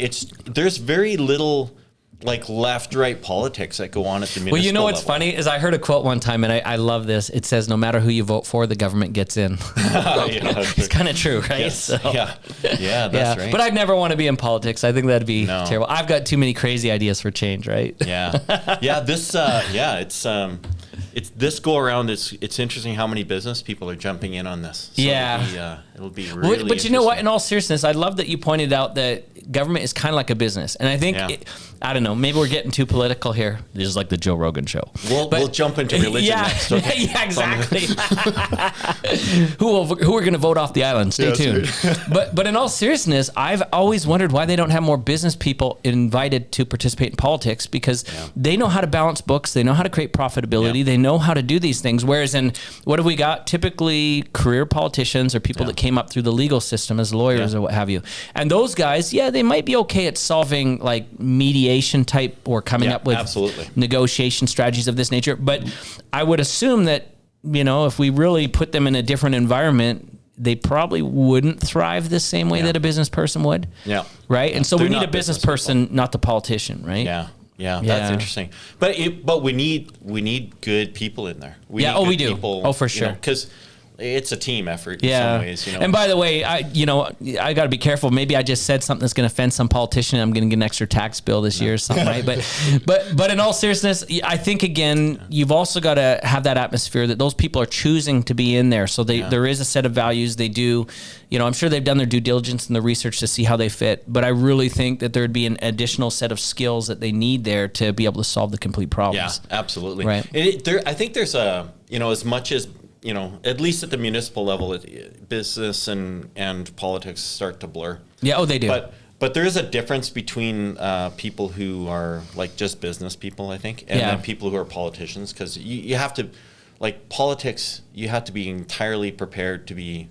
Speaker 1: there's very little like left-right politics that go on at the municipal level.
Speaker 2: What's funny is I heard a quote one time, and I love this. It says, no matter who you vote for, the government gets in. It's kind of true, right?
Speaker 1: Yes. So, that's right.
Speaker 2: But I'd never want to be in politics. I think that'd be terrible. I've got too many crazy ideas for change, right?
Speaker 1: It's this go around. It's interesting how many business people are jumping in on this. So it'll be really.
Speaker 2: But you know what? In all seriousness, I love that you pointed out that government is kind of like a business, and I think I don't know. Maybe we're getting too political here. This is like the Joe Rogan show.
Speaker 1: We'll jump into religion next. Okay?
Speaker 2: Yeah, exactly. Who are going to vote off the island? Stay tuned. But in all seriousness, I've always wondered why they don't have more business people invited to participate in politics, because they know how to balance books, they know how to create profitability, they know how to do these things. Whereas what have we got? Typically career politicians or people that came up through the legal system as lawyers or what have you. And those guys, they might be okay at solving like mediation type or coming up with negotiation strategies of this nature. But I would assume that, if we really put them in a different environment, they probably wouldn't thrive the same way that a business person would. Yeah. Right. And so we need a business person, not the politician, right?
Speaker 1: Yeah, that's interesting. But we need good people in there. We do. People,
Speaker 2: for sure.
Speaker 1: Because it's a team effort in some ways.
Speaker 2: And by the way, I got to be careful. Maybe I just said something that's going to offend some politician. I'm going to get an extra tax bill this year or something, right? But in all seriousness, I think again, you've also got to have that atmosphere that those people are choosing to be in there. So there is a set of values. They do, I'm sure they've done their due diligence and the research to see how they fit. But I really think that there'd be an additional set of skills that they need there to be able to solve the complete problems.
Speaker 1: Yeah, absolutely.
Speaker 2: Right.
Speaker 1: I think there's as much as, at least at the municipal level, business and politics start to blur.
Speaker 2: Yeah, they do.
Speaker 1: But there is a difference between people who are like just business people, I think, and then people who are politicians, because you have to, like politics, you have to be entirely prepared to be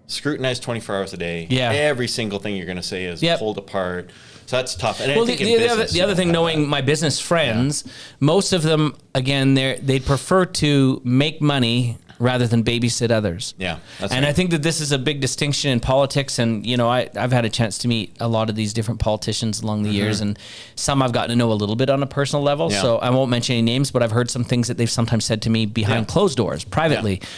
Speaker 1: scrutinized 24 hours a day. Yeah. Every single thing you're going to say is pulled apart. So that's tough. And
Speaker 2: the other thing, knowing my business friends, most of them, again, they prefer to make money rather than babysit others. Yeah, that's right. I think that this is a big distinction in politics. And, I've had a chance to meet a lot of these different politicians along the years, and some I've gotten to know a little bit on a personal level. Yeah. So I won't mention any names, but I've heard some things that they've sometimes said to me behind closed doors, privately. Yeah.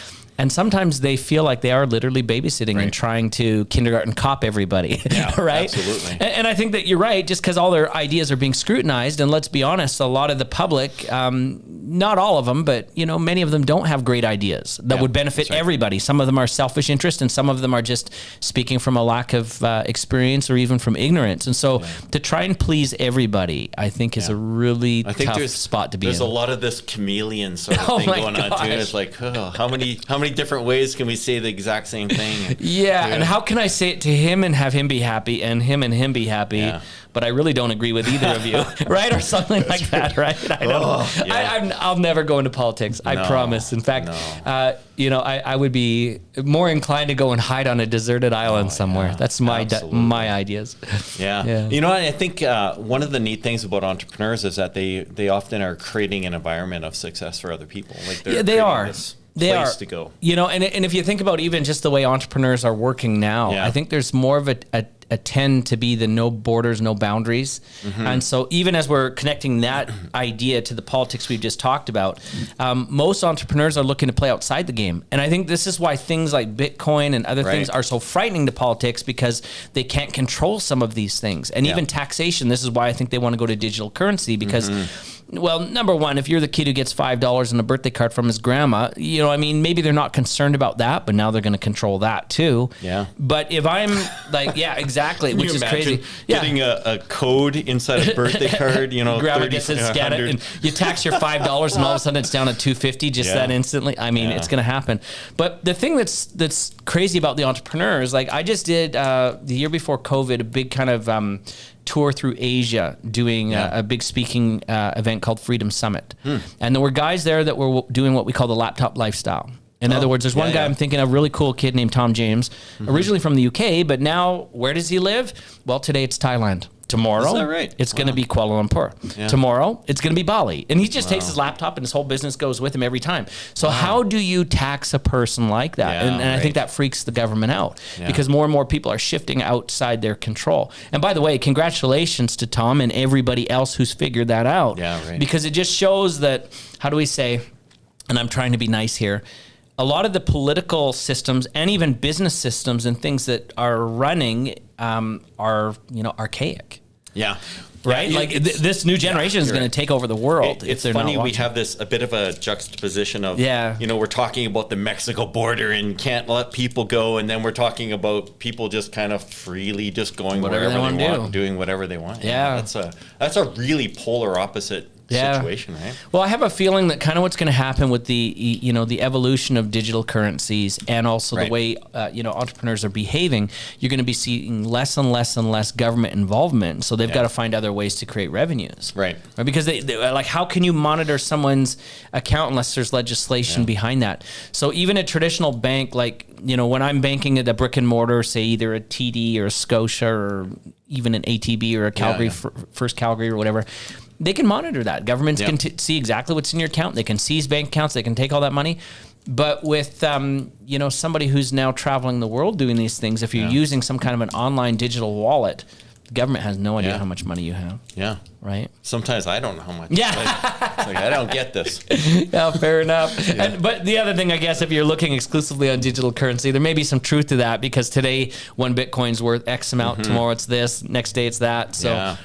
Speaker 2: And sometimes they feel like they are literally babysitting and trying to kindergarten cop everybody, right?
Speaker 1: Absolutely.
Speaker 2: And I think that you're right, just because all their ideas are being scrutinized. And let's be honest, a lot of the public, not all of them, but many of them don't have great ideas that would benefit everybody. Some of them are selfish interest, and some of them are just speaking from a lack of experience or even from ignorance. And so to try and please everybody, I think is a really tough spot to be in.
Speaker 1: There's a lot of this chameleon sort of thing going on too. It's like, how many different ways can we say the exact same thing?
Speaker 2: And how can I say it to him and have him be happy and him be happy? But I really don't agree with either of you, right? Or something like that, right? I don't. I'll never go into politics. I promise. In fact, I would be more inclined to go and hide on a deserted island somewhere. That's my ideas.
Speaker 1: Yeah. I think one of the neat things about entrepreneurs is that they often are creating an environment of success for other people. Like
Speaker 2: they are.
Speaker 1: place to go.
Speaker 2: You know, and if you think about even just the way entrepreneurs are working now, I think there's more of a tend to be the no borders, no boundaries. And so even as we're connecting that idea to the politics we've just talked about, most entrepreneurs are looking to play outside the game. And I think this is why things like Bitcoin and other things are so frightening to politics, because they can't control some of these things. And even taxation, this is why I think they want to go to digital currency, because well, number one, if you're the kid who gets $5 in a birthday card from his grandma, you know, I mean, maybe they're not concerned about that, but now they're going to control that too. Yeah. But if I'm like, exactly, which is crazy.
Speaker 1: Getting a code inside a birthday card, you know,
Speaker 2: grab it, just scan it, and you tax your $5, and all of a sudden it's down to $250 just that instantly. I mean, it's going to happen. But the thing that's crazy about the entrepreneurs, like I just did the year before COVID, a big kind of tour through Asia, doing a big speaking event called Freedom Summit. And there were guys there that were doing what we call the laptop lifestyle. In other words, there's one guy I'm thinking of, a really cool kid named Tom James, originally from the UK, but now where does he live? Well, today it's Thailand. Tomorrow, it's going to be Kuala Lumpur. Tomorrow, it's going to be Bali. And he just takes his laptop and his whole business goes with him every time. So how do you tax a person like that? And I think that freaks the government out, because more and more people are shifting outside their control. And by the way, congratulations to Tom and everybody else who's figured that out. Because it just shows that, how do we say, and I'm trying to be nice here, a lot of the political systems and even business systems and things that are running are, you know, archaic. Right? Like this new generation is going to take over the world.
Speaker 1: It's funny, we have a bit of a juxtaposition of, you know, we're talking about the Mexico border and can't let people go. And then we're talking about people just kind of freely just going wherever they want, doing whatever they want. That's a really polar opposite situation, right?
Speaker 2: Well, I have a feeling that kind of what's going to happen with the, you know, the evolution of digital currencies and also the way, you know, entrepreneurs are behaving, you're going to be seeing less and less and less government involvement. So they've got to find other ways to create revenues. Because they like, how can you monitor someone's account unless there's legislation behind that? So even a traditional bank, like, you know, when I'm banking at a brick and mortar, say either a TD or a Scotia or even an ATB or a Calgary, First Calgary or whatever, they can monitor that. Governments can see exactly what's in your account. They can seize bank accounts. They can take all that money. But with, you know, somebody who's now traveling the world doing these things, if you're using some kind of an online digital wallet, the government has no idea how much money you have. Right?
Speaker 1: Sometimes I don't know how much. It's like, I don't get this.
Speaker 2: Fair enough. But the other thing, I guess, if you're looking exclusively on digital currency, there may be some truth to that, because today one Bitcoin's worth X amount, tomorrow it's this, next day it's that. So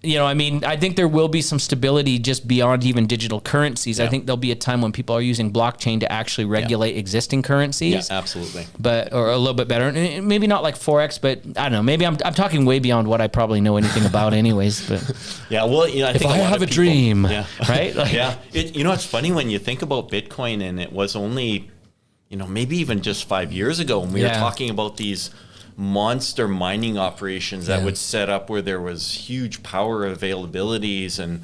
Speaker 2: you know, I mean, I think there will be some stability just beyond even digital currencies. I think there'll be a time when people are using blockchain to actually regulate existing currencies.
Speaker 1: Absolutely.
Speaker 2: But, or a little bit better. Maybe not like Forex, but I don't know. Maybe I'm talking way beyond what I probably know anything about anyways. But
Speaker 1: well, you know, I think
Speaker 2: if I have a dream, right?
Speaker 1: Like, you know, it's funny when you think about Bitcoin, and it was only, you know, maybe even just 5 years ago when we were talking about these monster mining operations that would set up where there was huge power availabilities, and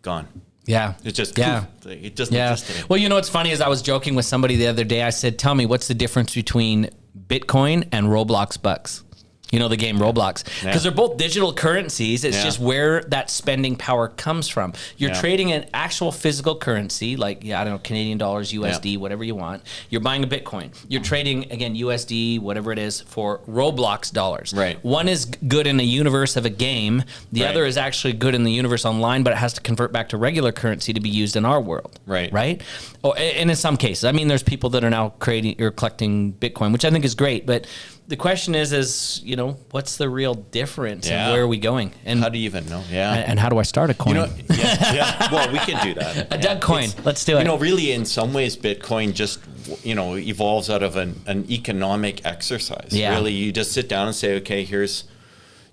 Speaker 1: gone. It just it doesn't exist today.
Speaker 2: Well, you know what's funny is I was joking with somebody the other day. I said, tell me, what's the difference between Bitcoin and Roblox bucks? You know, the game Roblox, because they're both digital currencies. It's just where that spending power comes from. You're trading an actual physical currency, like, I don't know, Canadian dollars, USD, whatever you want. You're buying a Bitcoin. You're trading, again, USD, whatever it is, for Roblox dollars. One is good in the universe of a game. The other is actually good in the universe online, but it has to convert back to regular currency to be used in our world. Right? Oh, and in some cases, I mean, there's people that are now creating or collecting Bitcoin, which I think is great, but the question is, you know, what's the real difference and where are we going? And
Speaker 1: how do you even know?
Speaker 2: And how do I start a coin?
Speaker 1: You know, well, we can do that.
Speaker 2: A Doug coin. Let's do it.
Speaker 1: You know, really, in some ways, Bitcoin just, you know, evolves out of an economic exercise. Really, you just sit down and say, okay, here's,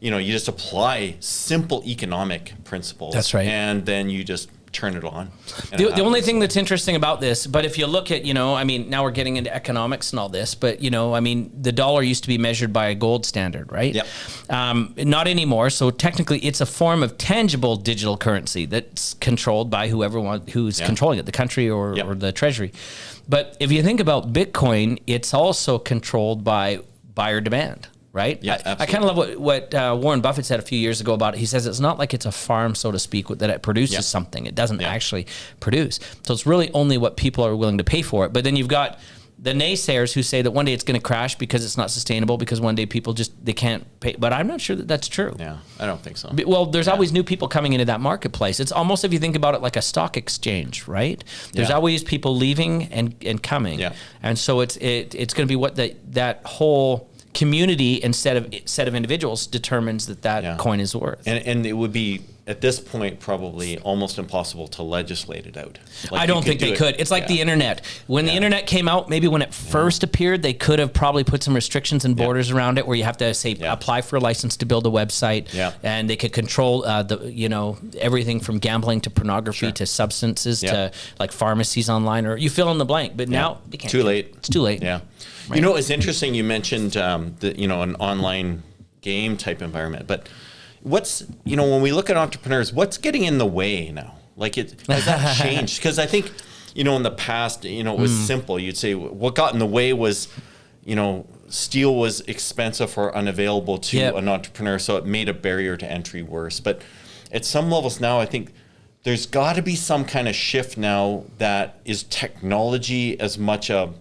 Speaker 1: you know, you just apply simple economic principles.
Speaker 2: That's right.
Speaker 1: And then you just turn it on.
Speaker 2: The only thing that's interesting about this, but if you look at, you know, I mean, now we're getting into economics and all this, but, you know, I mean, the dollar used to be measured by a gold standard, right? Not anymore. So technically it's a form of tangible digital currency that's controlled by who's controlling it, the country or the treasury. But if you think about Bitcoin, it's also controlled by buyer demand. right?
Speaker 1: Yeah,
Speaker 2: I kind of love what Warren Buffett said a few years ago about it. He says it's not like it's a farm, so to speak, that it produces something. It doesn't actually produce. So it's really only what people are willing to pay for it. But then you've got the naysayers who say that one day it's going to crash because it's not sustainable, because one day people they can't pay. But I'm not sure that that's true.
Speaker 1: Yeah, I don't think so.
Speaker 2: Well, there's always new people coming into that marketplace. It's almost, if you think about it, like a stock exchange, right? There's always people leaving and coming. Yeah. And so it's going to be what that whole community instead of set of individuals determines that coin is worth.
Speaker 1: And it would be, at this point, probably almost impossible to legislate it out.
Speaker 2: I don't think they could. It's like the internet. When the internet came out, maybe when it first appeared, they could have probably put some restrictions and borders around it, where you have to say apply for a license to build a website, and they could control everything from gambling to pornography to substances to like pharmacies online, or you fill in the blank. But now you can't.
Speaker 1: Too late.
Speaker 2: It's too late.
Speaker 1: Yeah. Right. You know, it's interesting. You mentioned an online game type environment, but when we look at entrepreneurs, what's getting in the way now? Like, has that changed? Because I think, in the past, it was simple. You'd say what got in the way was, steel was expensive or unavailable to an entrepreneur, so it made a barrier to entry worse. But at some levels now, I think there's got to be some kind of shift now that is technology as much a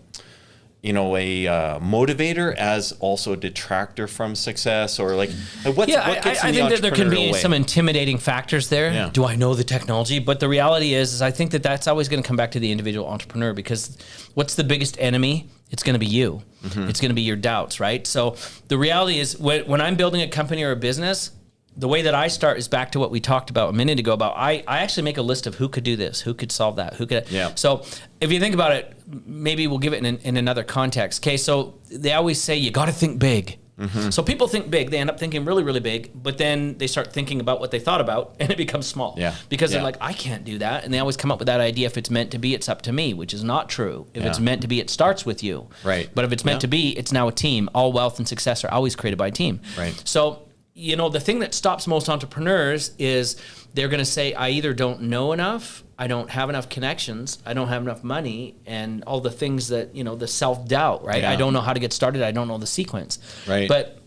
Speaker 1: motivator as also a detractor from success, or like what gets
Speaker 2: I think that there can be some intimidating factors there.
Speaker 1: Yeah.
Speaker 2: Do I know the technology? But the reality is I think that's always going to come back to the individual entrepreneur, because what's the biggest enemy? It's going to be you. Mm-hmm. It's going to be your doubts, right? So the reality is when I'm building a company or a business, the way that I start is back to what we talked about a minute ago about I actually make a list of who could do this, who could solve that, who could. Yeah. So if you think about it, maybe we'll give it in another context. Okay, so they always say you got to think big. Mm-hmm. So people think big. They end up thinking really, really big, but then they start thinking about what they thought about, and it becomes small. Yeah. Because they're like, I can't do that. And they always come up with that idea, if it's meant to be, it's up to me, which is not true. If it's meant to be, it starts with you. Right. But if it's meant to be, it's now a team. All wealth and success are always created by a team. Right. So the thing that stops most entrepreneurs is they're going to say, I either don't know enough, I don't have enough connections, I don't have enough money, and all the things that, the self-doubt, right? Yeah. I don't know how to get started, I don't know the sequence. Right. But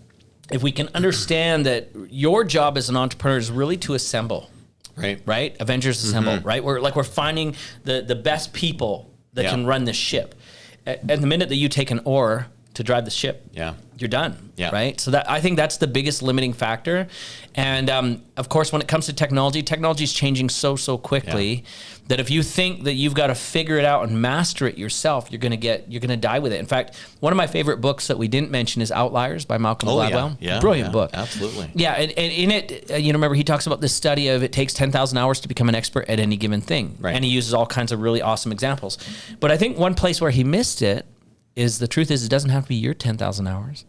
Speaker 2: if we can understand that your job as an entrepreneur is really to assemble, right? Avengers Assemble, right? We're finding the best people that can run this ship. And the minute that you take an oar to drive the ship, you're done, right? So I think that's the biggest limiting factor. And of course, when it comes to technology is changing so quickly that if you think that you've got to figure it out and master it yourself, you're going to die with it. In fact, one of my favorite books that we didn't mention is Outliers by Malcolm Gladwell. Yeah. Brilliant book.
Speaker 1: Absolutely.
Speaker 2: Yeah, and in it, remember he talks about this study of it takes 10,000 hours to become an expert at any given thing. Right. And he uses all kinds of really awesome examples. But I think one place where he missed it is the truth is it doesn't have to be your 10,000 hours,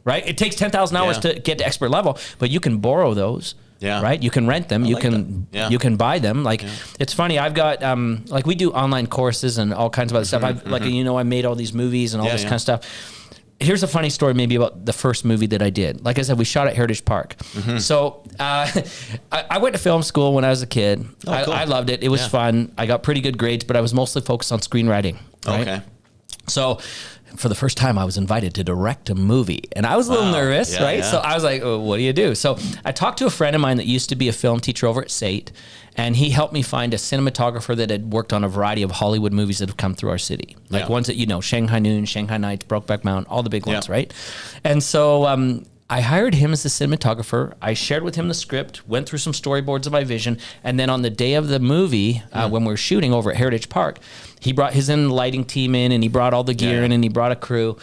Speaker 2: right? It takes 10,000 hours to get to expert level, but you can borrow those, right? You can rent them, you can buy them. Like, it's funny, I've got, like we do online courses and all kinds of other stuff. I made all these movies and all this kind of stuff. Here's a funny story maybe about the first movie that I did. Like I said, we shot at Heritage Park. Mm-hmm. So I went to film school when I was a kid. Oh, cool. I loved it. It was fun. I got pretty good grades, but I was mostly focused on screenwriting. Right? Okay. So for the first time, I was invited to direct a movie, and I was a little nervous, right? Yeah. So I was like, oh, what do you do? So I talked to a friend of mine that used to be a film teacher over at SAIT, and he helped me find a cinematographer that had worked on a variety of Hollywood movies that have come through our city. Like ones that Shanghai Noon, Shanghai Nights, Brokeback Mountain, all the big ones, right? And so I hired him as the cinematographer. I shared with him the script, went through some storyboards of my vision, and then on the day of the movie, when we were shooting over at Heritage Park, he brought his lighting team in, and he brought all the gear in, and he brought a crew.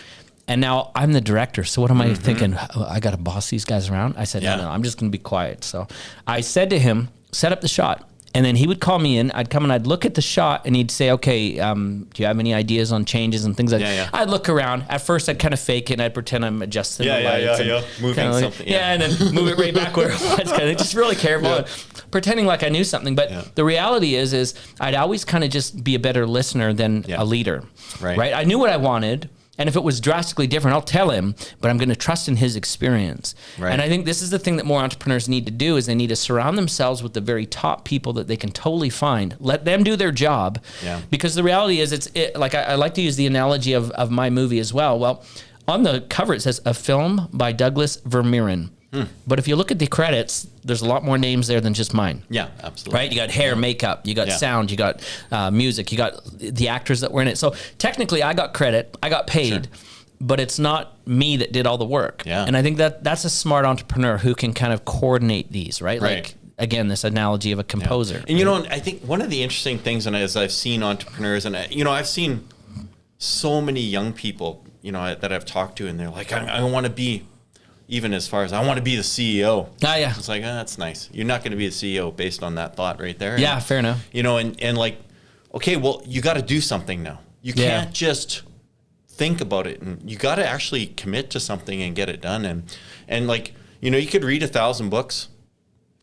Speaker 2: And now I'm the director. So what am I thinking? Oh, I got to boss these guys around? I said, no, I'm just going to be quiet. So I said to him, set up the shot. And then he would call me in. I'd come and I'd look at the shot, and he'd say, okay, do you have any ideas on changes and things like that? I'd look around. At first, I'd kind of fake it, and I'd pretend I'm adjusting the lights.
Speaker 1: Moving something.
Speaker 2: And then move it right back where it was. Kind of just really careful, pretending like I knew something. But the reality is I'd always kind of just be a better listener than a leader. Right? I knew what I wanted. And if it was drastically different, I'll tell him, but I'm going to trust in his experience. Right. And I think this is the thing that more entrepreneurs need to do is they need to surround themselves with the very top people that they can totally find. Let them do their job. Yeah. Because the reality is, like I like to use the analogy of my movie as well. Well, on the cover it says a film by Douglas Vermeeren. But if you look at the credits, there's a lot more names there than just mine.
Speaker 1: Yeah, absolutely.
Speaker 2: Right? You got hair, makeup, you got sound, you got music, you got the actors that were in it. So technically I got credit, I got paid, but it's not me that did all the work.
Speaker 1: Yeah.
Speaker 2: And I think that's a smart entrepreneur who can kind of coordinate these, right? Like, again, this analogy of a composer.
Speaker 1: And, I think one of the interesting things, and as I've seen entrepreneurs, and, I've seen so many young people, that I've talked to, and they're like, I want to be, even as far as I want to be the CEO.
Speaker 2: Yeah.
Speaker 1: It's like, that's nice. You're not going to be the CEO based on that thought right there.
Speaker 2: Yeah,
Speaker 1: and,
Speaker 2: fair enough.
Speaker 1: And like, okay, well, you got to do something now. You can't just think about it, and you got to actually commit to something and get it done. And like, you could read 1,000 books.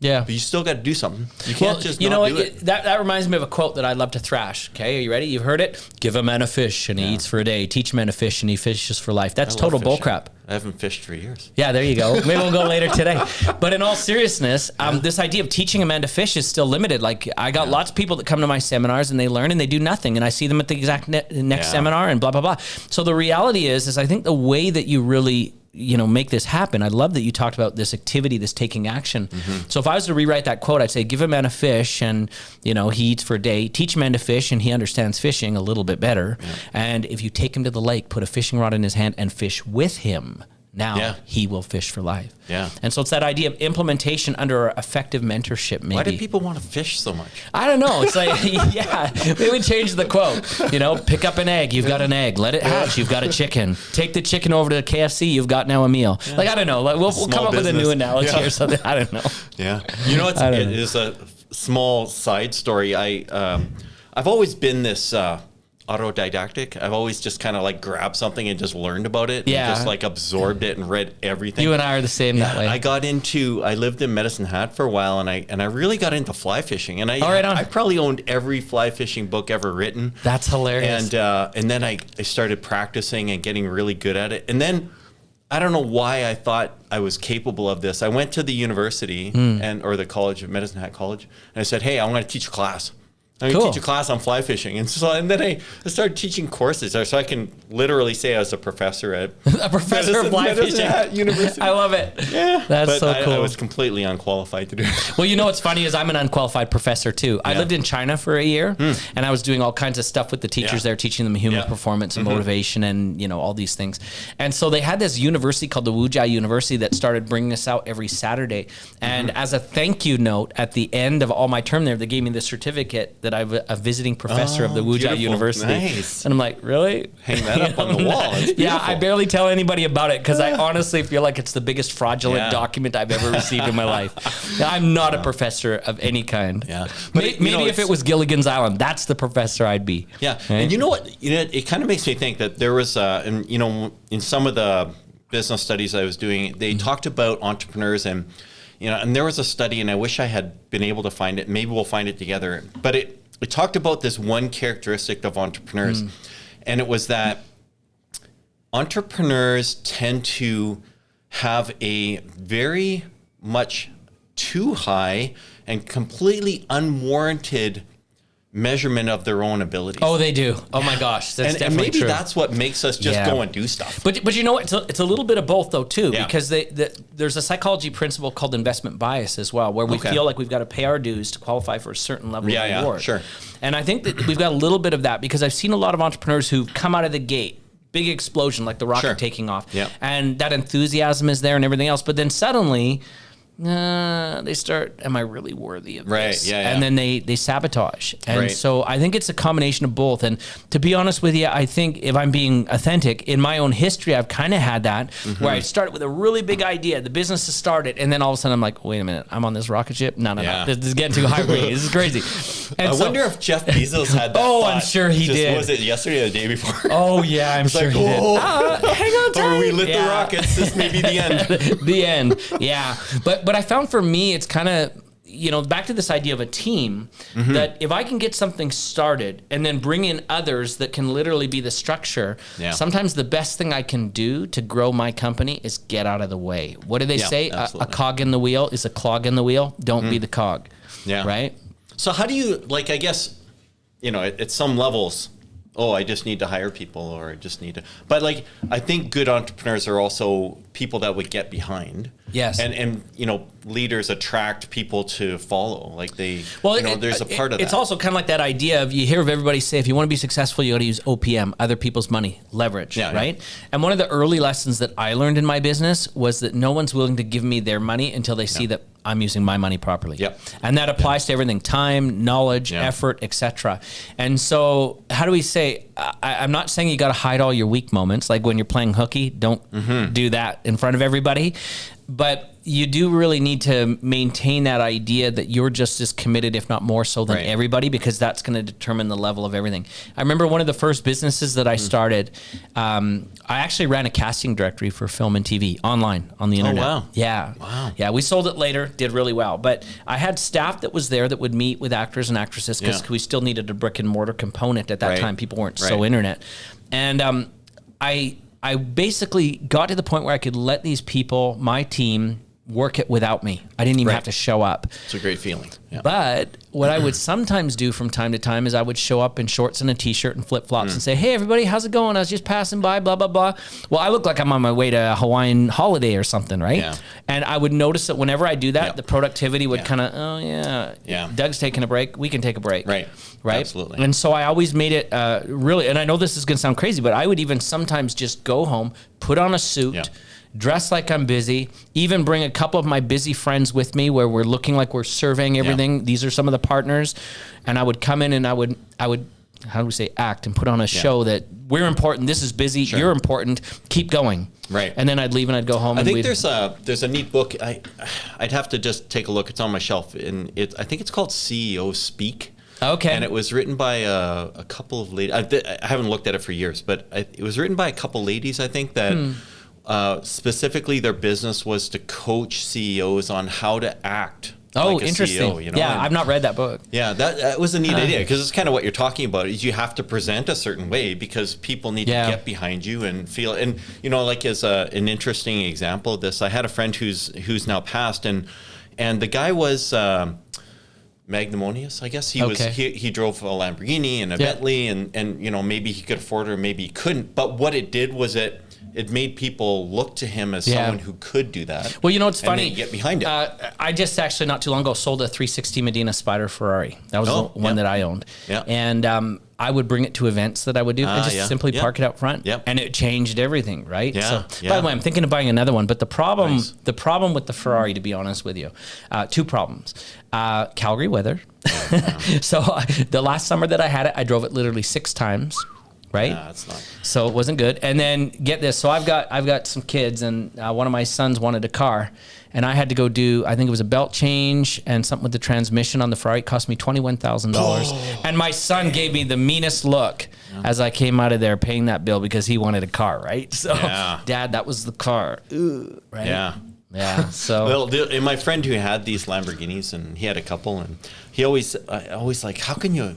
Speaker 2: Yeah.
Speaker 1: But you still got to do something. You can't just
Speaker 2: do
Speaker 1: it.
Speaker 2: That reminds me of a quote that I love to thrash. Okay, are you ready? You've heard it? Give a man a fish and he eats for a day. Teach a man to fish and he fishes for life. That's total bullcrap.
Speaker 1: I haven't fished for years.
Speaker 2: Yeah, there you go. Maybe we'll go later today. But in all seriousness, this idea of teaching a man to fish is still limited. Like, I got lots of people that come to my seminars and they learn and they do nothing. And I see them at the exact next seminar and blah, blah, blah. So the reality is I think the way that you really make this happen. I love that you talked about this activity, this taking action. So if I was to rewrite that quote, I'd say, give a man a fish and, he eats for a day. Teach a man to fish and he understands fishing a little bit better. Yeah. And if you take him to the lake, put a fishing rod in his hand and fish with him, now he will fish for life. Yeah. And so it's that idea of implementation under effective mentorship, maybe.
Speaker 1: Why do people want to fish so much?
Speaker 2: I don't know. It's like, maybe change the quote. Pick up an egg, you've got an egg. Let it hatch, you've got a chicken. Take the chicken over to KFC, you've got now a meal. Yeah. Like, I don't know. Like, we'll come up with a new analogy or something. I don't know.
Speaker 1: Yeah. It is a small side story. I've always been this autodidactic. I've always just kind of like grabbed something and just learned about it. Yeah. And just like absorbed it and read everything.
Speaker 2: You and I are the same that way.
Speaker 1: I lived in Medicine Hat for a while, and I really got into fly fishing. And
Speaker 2: right on.
Speaker 1: I probably owned every fly fishing book ever written.
Speaker 2: That's hilarious.
Speaker 1: And then I started practicing and getting really good at it. And then I don't know why I thought I was capable of this. I went to the university or the college, Medicine Hat College, and I said, hey, I want to teach a class. I'm going to teach a class on fly fishing. And then I started teaching courses. So I can literally say I was a professor at
Speaker 2: a professor of fly fishing at university. I love it.
Speaker 1: Yeah.
Speaker 2: That's so cool.
Speaker 1: I was completely unqualified to do it.
Speaker 2: Well, what's funny is I'm an unqualified professor too. I lived in China for a year and I was doing all kinds of stuff with the teachers there, teaching them human performance and motivation and, all these things. And so they had this university called the Wujia University that started bringing us out every Saturday. And as a thank you note at the end of all my term there, they gave me this certificate that I'm a visiting professor of the Wujia University. Nice. And I'm like, really?
Speaker 1: Hang that up on the wall.
Speaker 2: Yeah, I barely tell anybody about it because I honestly feel like it's the biggest fraudulent document I've ever received in my life. I'm not a professor of any kind. Yeah. But maybe if it was Gilligan's Island, that's the professor I'd be.
Speaker 1: Yeah. Right? And you know what? It kind of makes me think that there was, in some of the business studies I was doing, they talked about entrepreneurs and there was a study, and I wish I had been able to find it. Maybe we'll find it together. But it talked about this one characteristic of entrepreneurs, and it was that entrepreneurs tend to have a very much too high and completely unwarranted measurement of their own abilities.
Speaker 2: Oh, they do. Oh my gosh, that's definitely
Speaker 1: maybe
Speaker 2: true.
Speaker 1: That's what makes us just go and do stuff.
Speaker 2: But you know what? It's a little bit of both though too, because there's a psychology principle called investment bias as well, where we feel like we've got to pay our dues to qualify for a certain level of reward.
Speaker 1: Sure.
Speaker 2: And I think that we've got a little bit of that because I've seen a lot of entrepreneurs who've come out of the gate, big explosion, like the rocket taking off, and that enthusiasm is there and everything else. But then suddenly, they start, am I really worthy of this? And then they sabotage. And so I think it's a combination of both. And to be honest with you, I think if I'm being authentic, in my own history, I've kind of had that where I started with a really big idea, the business has started, and then all of a sudden I'm like, wait a minute, I'm on this rocket ship? No. This is getting too high for me. This is crazy. And
Speaker 1: I wonder if Jeff Bezos had that thought.
Speaker 2: I'm sure he did.
Speaker 1: Was it yesterday or the day before?
Speaker 2: Oh, yeah, I'm sure he did. Hang on tight.
Speaker 1: Or we lit the rockets. This may be the end.
Speaker 2: The end. Yeah. But I found for me, it's kind of, back to this idea of a team, that if I can get something started and then bring in others that can literally be the structure, sometimes the best thing I can do to grow my company is get out of the way. What do they say? A cog in the wheel is a clog in the wheel. Don't be the cog. Yeah. Right?
Speaker 1: So how do you, I guess, at some levels, oh, I just need to hire people, or I just need to. But like, I think good entrepreneurs are also people that would get behind.
Speaker 2: Yes.
Speaker 1: And you know, leaders attract people to follow. Like they,
Speaker 2: well,
Speaker 1: you know, there's a part of that.
Speaker 2: It's also kind of like that idea of, you hear of everybody say, if you want to be successful, you got to use OPM, other people's money, leverage, right? Yeah. And one of the early lessons that I learned in my business was that no one's willing to give me their money until they see that I'm using my money properly.
Speaker 1: Yep.
Speaker 2: And that applies to everything: time, knowledge, effort, etc. And so how do we say, I'm not saying you got to hide all your weak moments. Like when you're playing hooky, don't do that in front of everybody. But you do really need to maintain that idea that you're just as committed, if not more so, than everybody, because that's going to determine the level of everything. I remember one of the first businesses that I started, I actually ran a casting directory for film and TV online on the internet.
Speaker 1: Oh, wow.
Speaker 2: Yeah.
Speaker 1: Wow.
Speaker 2: Yeah, we sold it later, did really well. But I had staff that was there that would meet with actors and actresses, because we still needed a brick and mortar component at that time. People weren't so internet. And I basically got to the point where I could let these people, my team, work it without me. I didn't even have to show up.
Speaker 1: It's a great feeling. Yeah.
Speaker 2: But what I would sometimes do from time to time is I would show up in shorts and a t-shirt and flip-flops and say, hey, everybody, how's it going? I was just passing by, blah, blah, blah. Well, I look like I'm on my way to a Hawaiian holiday or something, right? Yeah. And I would notice that whenever I do that, the productivity would kind of, Doug's taking a break. We can take a break. Right.
Speaker 1: Absolutely.
Speaker 2: And so I always made it really, and I know this is going to sound crazy, but I would even sometimes just go home, put on a suit, dress like I'm busy, even bring a couple of my busy friends with me where we're looking like we're surveying everything. Yeah. These are some of the partners. And I would come in and I would, how do we say, act and put on a show that we're important. This is busy. You're important. Keep going. Right. And then I'd leave and I'd go home.
Speaker 1: I think there's a neat book. I'd have to just take a look. It's on my shelf. And I think it's called CEO Speak.
Speaker 2: Okay.
Speaker 1: And it was written by a couple of ladies. I haven't looked at it for years, but it was written by a couple ladies, I think, that specifically their business was to coach CEOs on how to act.
Speaker 2: Oh,
Speaker 1: like a
Speaker 2: interesting.
Speaker 1: CEO, you know?
Speaker 2: Yeah, I've not read that book.
Speaker 1: Yeah, that was a neat idea, because it's kind of what you're talking about. Is you have to present a certain way because people need to get behind you and feel. And you know, like as an interesting example of this, I had a friend who's now passed, and the guy was magnanimous, I guess. He drove a Lamborghini and a Bentley, and you know, maybe he could afford it or maybe he couldn't. But what it did was it made people look to him as someone who could do that.
Speaker 2: Well, you know, it's funny.
Speaker 1: Get behind it.
Speaker 2: I just actually not too long ago sold a 360 Medina Spider Ferrari. That was the one that I owned. Yeah. And I would bring it to events that I would do and just simply park it out front. Yep. And it changed everything, right? Yeah. So, by the way, I'm thinking of buying another one. But the problem with the Ferrari, to be honest with you, two problems. Calgary weather. So the last summer that I had it, I drove it literally 6 times. Right?
Speaker 1: Yeah, it's not.
Speaker 2: So it wasn't good. And then get this. So I've got some kids, and one of my sons wanted a car, and I had to go do, I think it was a belt change and something with the transmission on the Ferrari. It cost me $21,000. And my son gave me the meanest look as I came out of there paying that bill because he wanted a car, right? So, Dad, that was the car. Ooh, right?
Speaker 1: Yeah.
Speaker 2: Yeah. So
Speaker 1: well, my friend who had these Lamborghinis, and he had a couple, and he always like, how can you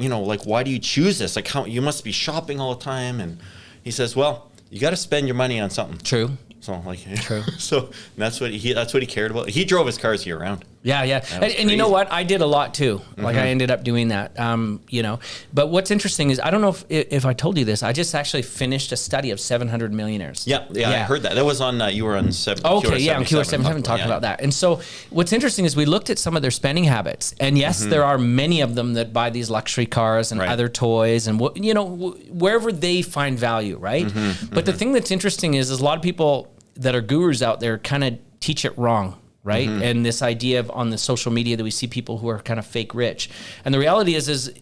Speaker 1: know, like, why do you choose this? Like, how you must be shopping all the time. And he says, well, you got to spend your money on something.
Speaker 2: True.
Speaker 1: So like,
Speaker 2: true.
Speaker 1: So that's what he cared about. He drove his cars year round.
Speaker 2: Yeah, yeah. And you know what? I did a lot too. Like I ended up doing that, you know. But what's interesting is, I don't know if I told you this, I just actually finished a study of 700 millionaires.
Speaker 1: Yeah, I heard that. That was on, you were on 7.
Speaker 2: Okay, yeah, on QR77 talking about that. And so what's interesting is we looked at some of their spending habits. And yes, there are many of them that buy these luxury cars and other toys and, you know, wherever they find value, right? But the thing that's interesting is a lot of people that are gurus out there kind of teach it wrong. Right. And this idea of on the social media that we see people who are kind of fake rich. And the reality is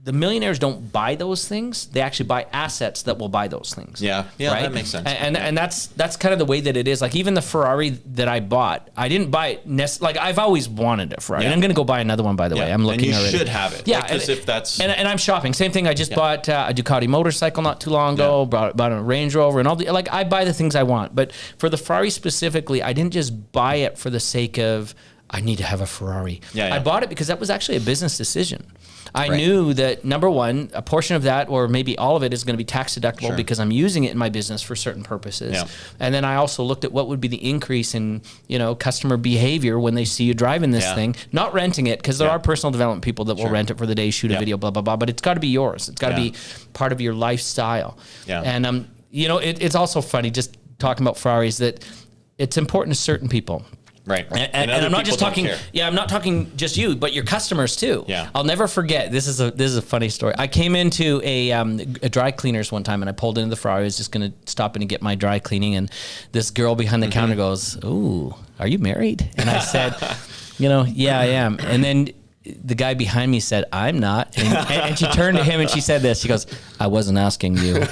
Speaker 2: the millionaires don't buy those things. They actually buy assets that will buy those things. Yeah. Yeah. Right? That makes sense. And that's kind of the way that it is. Like even the Ferrari that I bought, I didn't buy it. Like I've always wanted a Ferrari. And I'm going to go buy another one, by the way. I'm looking already.
Speaker 1: And you should have it.
Speaker 2: Yeah.
Speaker 1: Because if that's.
Speaker 2: And I'm shopping. Same thing. I just bought a Ducati motorcycle not too long ago, bought a Range Rover and all the, like I buy the things I want. But for the Ferrari specifically, I didn't just buy it for the sake of, I need to have a Ferrari.
Speaker 1: Yeah, yeah.
Speaker 2: I bought it because that was actually a business decision. I
Speaker 1: Right.
Speaker 2: knew that, number one, a portion of that, or maybe all of it, is going to be tax deductible
Speaker 1: Sure.
Speaker 2: because I'm using it in my business for certain purposes.
Speaker 1: Yeah.
Speaker 2: And then I also looked at what would be the increase in, customer behavior when they see you driving this
Speaker 1: Yeah.
Speaker 2: thing. Not renting it, because there
Speaker 1: Yeah.
Speaker 2: are personal development people that will
Speaker 1: Sure.
Speaker 2: rent it for the day, shoot a
Speaker 1: Yeah.
Speaker 2: video, blah, blah, blah. But it's got to be yours. It's got to
Speaker 1: Yeah.
Speaker 2: be part of your lifestyle.
Speaker 1: Yeah.
Speaker 2: And, it's also funny just talking about Ferraris that it's important to certain people.
Speaker 1: Right.
Speaker 2: And
Speaker 1: other
Speaker 2: I'm not just
Speaker 1: people don't
Speaker 2: talking.
Speaker 1: care.
Speaker 2: Yeah, I'm not talking just you, but your customers too.
Speaker 1: Yeah.
Speaker 2: I'll never forget. This is a funny story. I came into a dry cleaners one time, and I pulled into the Ferrari. I was just going to stop in and get my dry cleaning, and this girl behind the counter goes, "Ooh, are you married?" And I said, "Yeah, I am." And then the guy behind me said, "I'm not." And she turned to him and she said this. She goes, "I wasn't asking you." I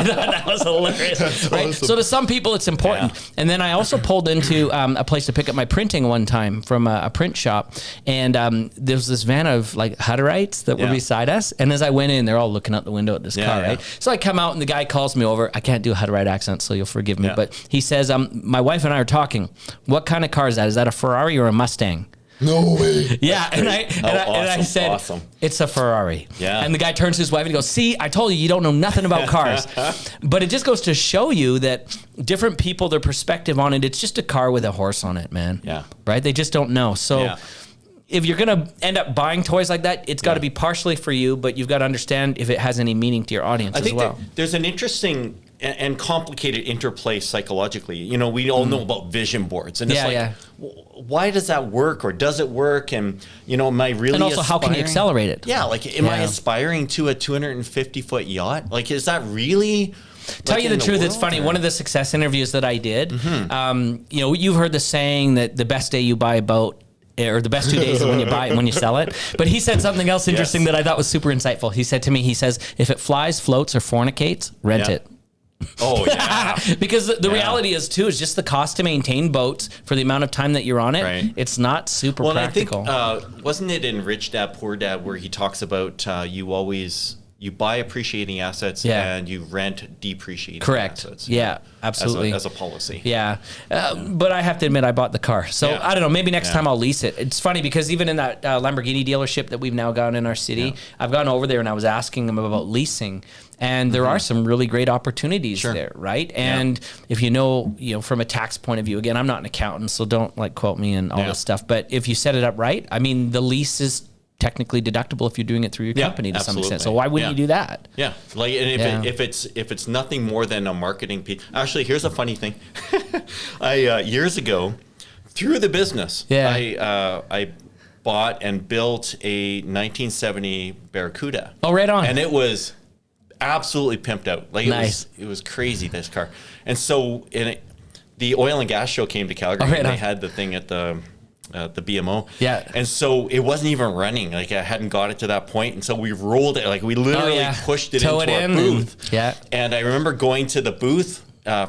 Speaker 2: thought that was hilarious. Right?
Speaker 1: awesome.
Speaker 2: So to some people, it's important.
Speaker 1: Yeah.
Speaker 2: And then I also pulled into a place to pick up my printing one time from a print shop. And there was this van of like Hutterites that were
Speaker 1: Yeah.
Speaker 2: beside us. And as I went in, they're all looking out the window at this
Speaker 1: Yeah,
Speaker 2: car,
Speaker 1: yeah.
Speaker 2: right? So I come out and the guy calls me over. I can't do a Hutterite accent, so you'll forgive me.
Speaker 1: Yeah.
Speaker 2: But he says, my wife and I are talking. What kind of car is that? Is that a Ferrari or a Mustang?
Speaker 3: No way.
Speaker 2: Yeah, and I said,
Speaker 1: awesome.
Speaker 2: it's a Ferrari.
Speaker 1: Yeah.
Speaker 2: And the guy turns to his wife and he goes, "See, I told you don't know nothing about cars." But it just goes to show you that different people, their perspective on it, it's just a car with a horse on it, man.
Speaker 1: Yeah.
Speaker 2: Right? They just don't know. So
Speaker 1: Yeah.
Speaker 2: if you're going to end up buying toys like that, it's got to be partially for you, but you've got to understand if it has any meaning to your audience
Speaker 1: I
Speaker 2: as
Speaker 1: think
Speaker 2: well.
Speaker 1: there's an interesting and complicated interplay psychologically. We all know about vision boards, and it's why does that work, or does it work? And am I really?
Speaker 2: And also, how can you
Speaker 1: aspiring-
Speaker 2: accelerate it?
Speaker 1: Yeah, like am I
Speaker 2: Yeah.
Speaker 1: aspiring to a 250-foot yacht? Like, is that really?
Speaker 2: Tell
Speaker 1: like,
Speaker 2: you the
Speaker 1: in
Speaker 2: truth, it's
Speaker 1: world,
Speaker 2: funny.
Speaker 1: or-
Speaker 2: One of the success interviews that I did, you've heard the saying that the best day you buy a boat, or the best 2 days is when you buy it and when you sell it. But he said something else interesting
Speaker 1: Yes.
Speaker 2: that I thought was super insightful. He said to me, if it flies, floats, or fornicates, rent
Speaker 1: Yeah.
Speaker 2: it.
Speaker 1: Oh yeah.
Speaker 2: Because the
Speaker 1: Yeah.
Speaker 2: reality is just the cost to maintain boats for the amount of time that you're on it.
Speaker 1: Right.
Speaker 2: It's not super
Speaker 1: Well,
Speaker 2: practical.
Speaker 1: and I think wasn't it in Rich Dad Poor Dad where he talks about you buy appreciating assets
Speaker 2: Yeah.
Speaker 1: and you rent depreciating
Speaker 2: Correct.
Speaker 1: assets.
Speaker 2: Yeah, absolutely.
Speaker 1: As a policy.
Speaker 2: Yeah. But I have to admit, I bought the car. So
Speaker 1: Yeah.
Speaker 2: I don't know, maybe next
Speaker 1: Yeah.
Speaker 2: time I'll lease it. It's funny because even in that Lamborghini dealership that we've now got in our city, I've gone over there and I was asking them about leasing. And there are some really great opportunities
Speaker 1: Sure.
Speaker 2: there, right? And if you know, from a tax point of view, again, I'm not an accountant, so don't quote me and all
Speaker 1: Yeah.
Speaker 2: this stuff. But if you set it up right, I mean, the lease is technically deductible if you're doing it through your
Speaker 1: Yeah,
Speaker 2: company to some extent.
Speaker 1: absolutely.
Speaker 2: So why wouldn't
Speaker 1: Yeah.
Speaker 2: you do that?
Speaker 1: Yeah, like, and
Speaker 2: Yeah.
Speaker 1: if it's nothing more than a marketing piece. Actually, here's a funny thing. I years ago, through the business, I bought and built a 1970 Barracuda.
Speaker 2: Oh, right on.
Speaker 1: And it was absolutely pimped out. Like
Speaker 2: Nice.
Speaker 1: it was crazy, this car. And so the oil and gas show came to Calgary,
Speaker 2: Oh, right
Speaker 1: and
Speaker 2: on.
Speaker 1: they had the thing at the BMO.
Speaker 2: Yeah.
Speaker 1: And so it wasn't even running. Like, I hadn't got it to that point. And so we rolled it. Like, we literally pushed it
Speaker 2: Tow
Speaker 1: into
Speaker 2: it
Speaker 1: our
Speaker 2: in
Speaker 1: booth.
Speaker 2: and-
Speaker 1: And I remember going to the booth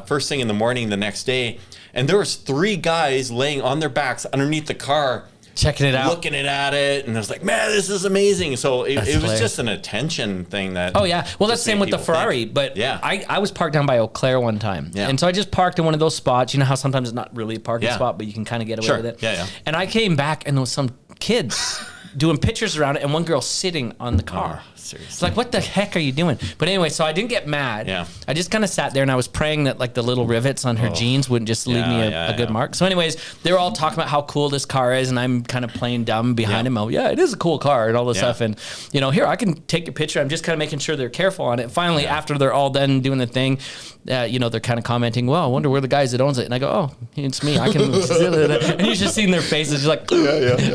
Speaker 1: first thing in the morning the next day, and there was 3 guys laying on their backs underneath the car,
Speaker 2: Checking it out.
Speaker 1: looking at it, and I was like, "Man, this is amazing!" So it was
Speaker 2: hilarious.
Speaker 1: just an attention thing that.
Speaker 2: Oh yeah, well that's
Speaker 1: just
Speaker 2: the same
Speaker 1: made
Speaker 2: with the
Speaker 1: people
Speaker 2: Ferrari.
Speaker 1: think.
Speaker 2: But
Speaker 1: Yeah.
Speaker 2: I was parked down by Eau Claire one time,
Speaker 1: Yeah.
Speaker 2: and so I just parked in one of those spots. You know how sometimes it's not really a parking
Speaker 1: Yeah.
Speaker 2: spot, but you can kind of get away
Speaker 1: Sure.
Speaker 2: with it.
Speaker 1: Yeah, yeah.
Speaker 2: And I came back and there was some kids doing pictures around it, and one girl sitting on the car.
Speaker 1: seriously.
Speaker 2: It's like, what the heck are you doing? But anyway, so I didn't get mad.
Speaker 1: Yeah.
Speaker 2: I just kind of sat there and I was praying that the little rivets on her jeans wouldn't just leave me a good mark. So anyways, they were all talking about how cool this car is, and I'm kind of playing dumb behind him. Oh yeah, it is a cool car and all this stuff. And here, I can take your picture. I'm just kind of making sure they're careful on it. Finally, after they're all done doing the thing, they're kind of commenting, well, I wonder where the guys that owns it. And I go, oh, it's me. I can. And you just seen their faces, just like,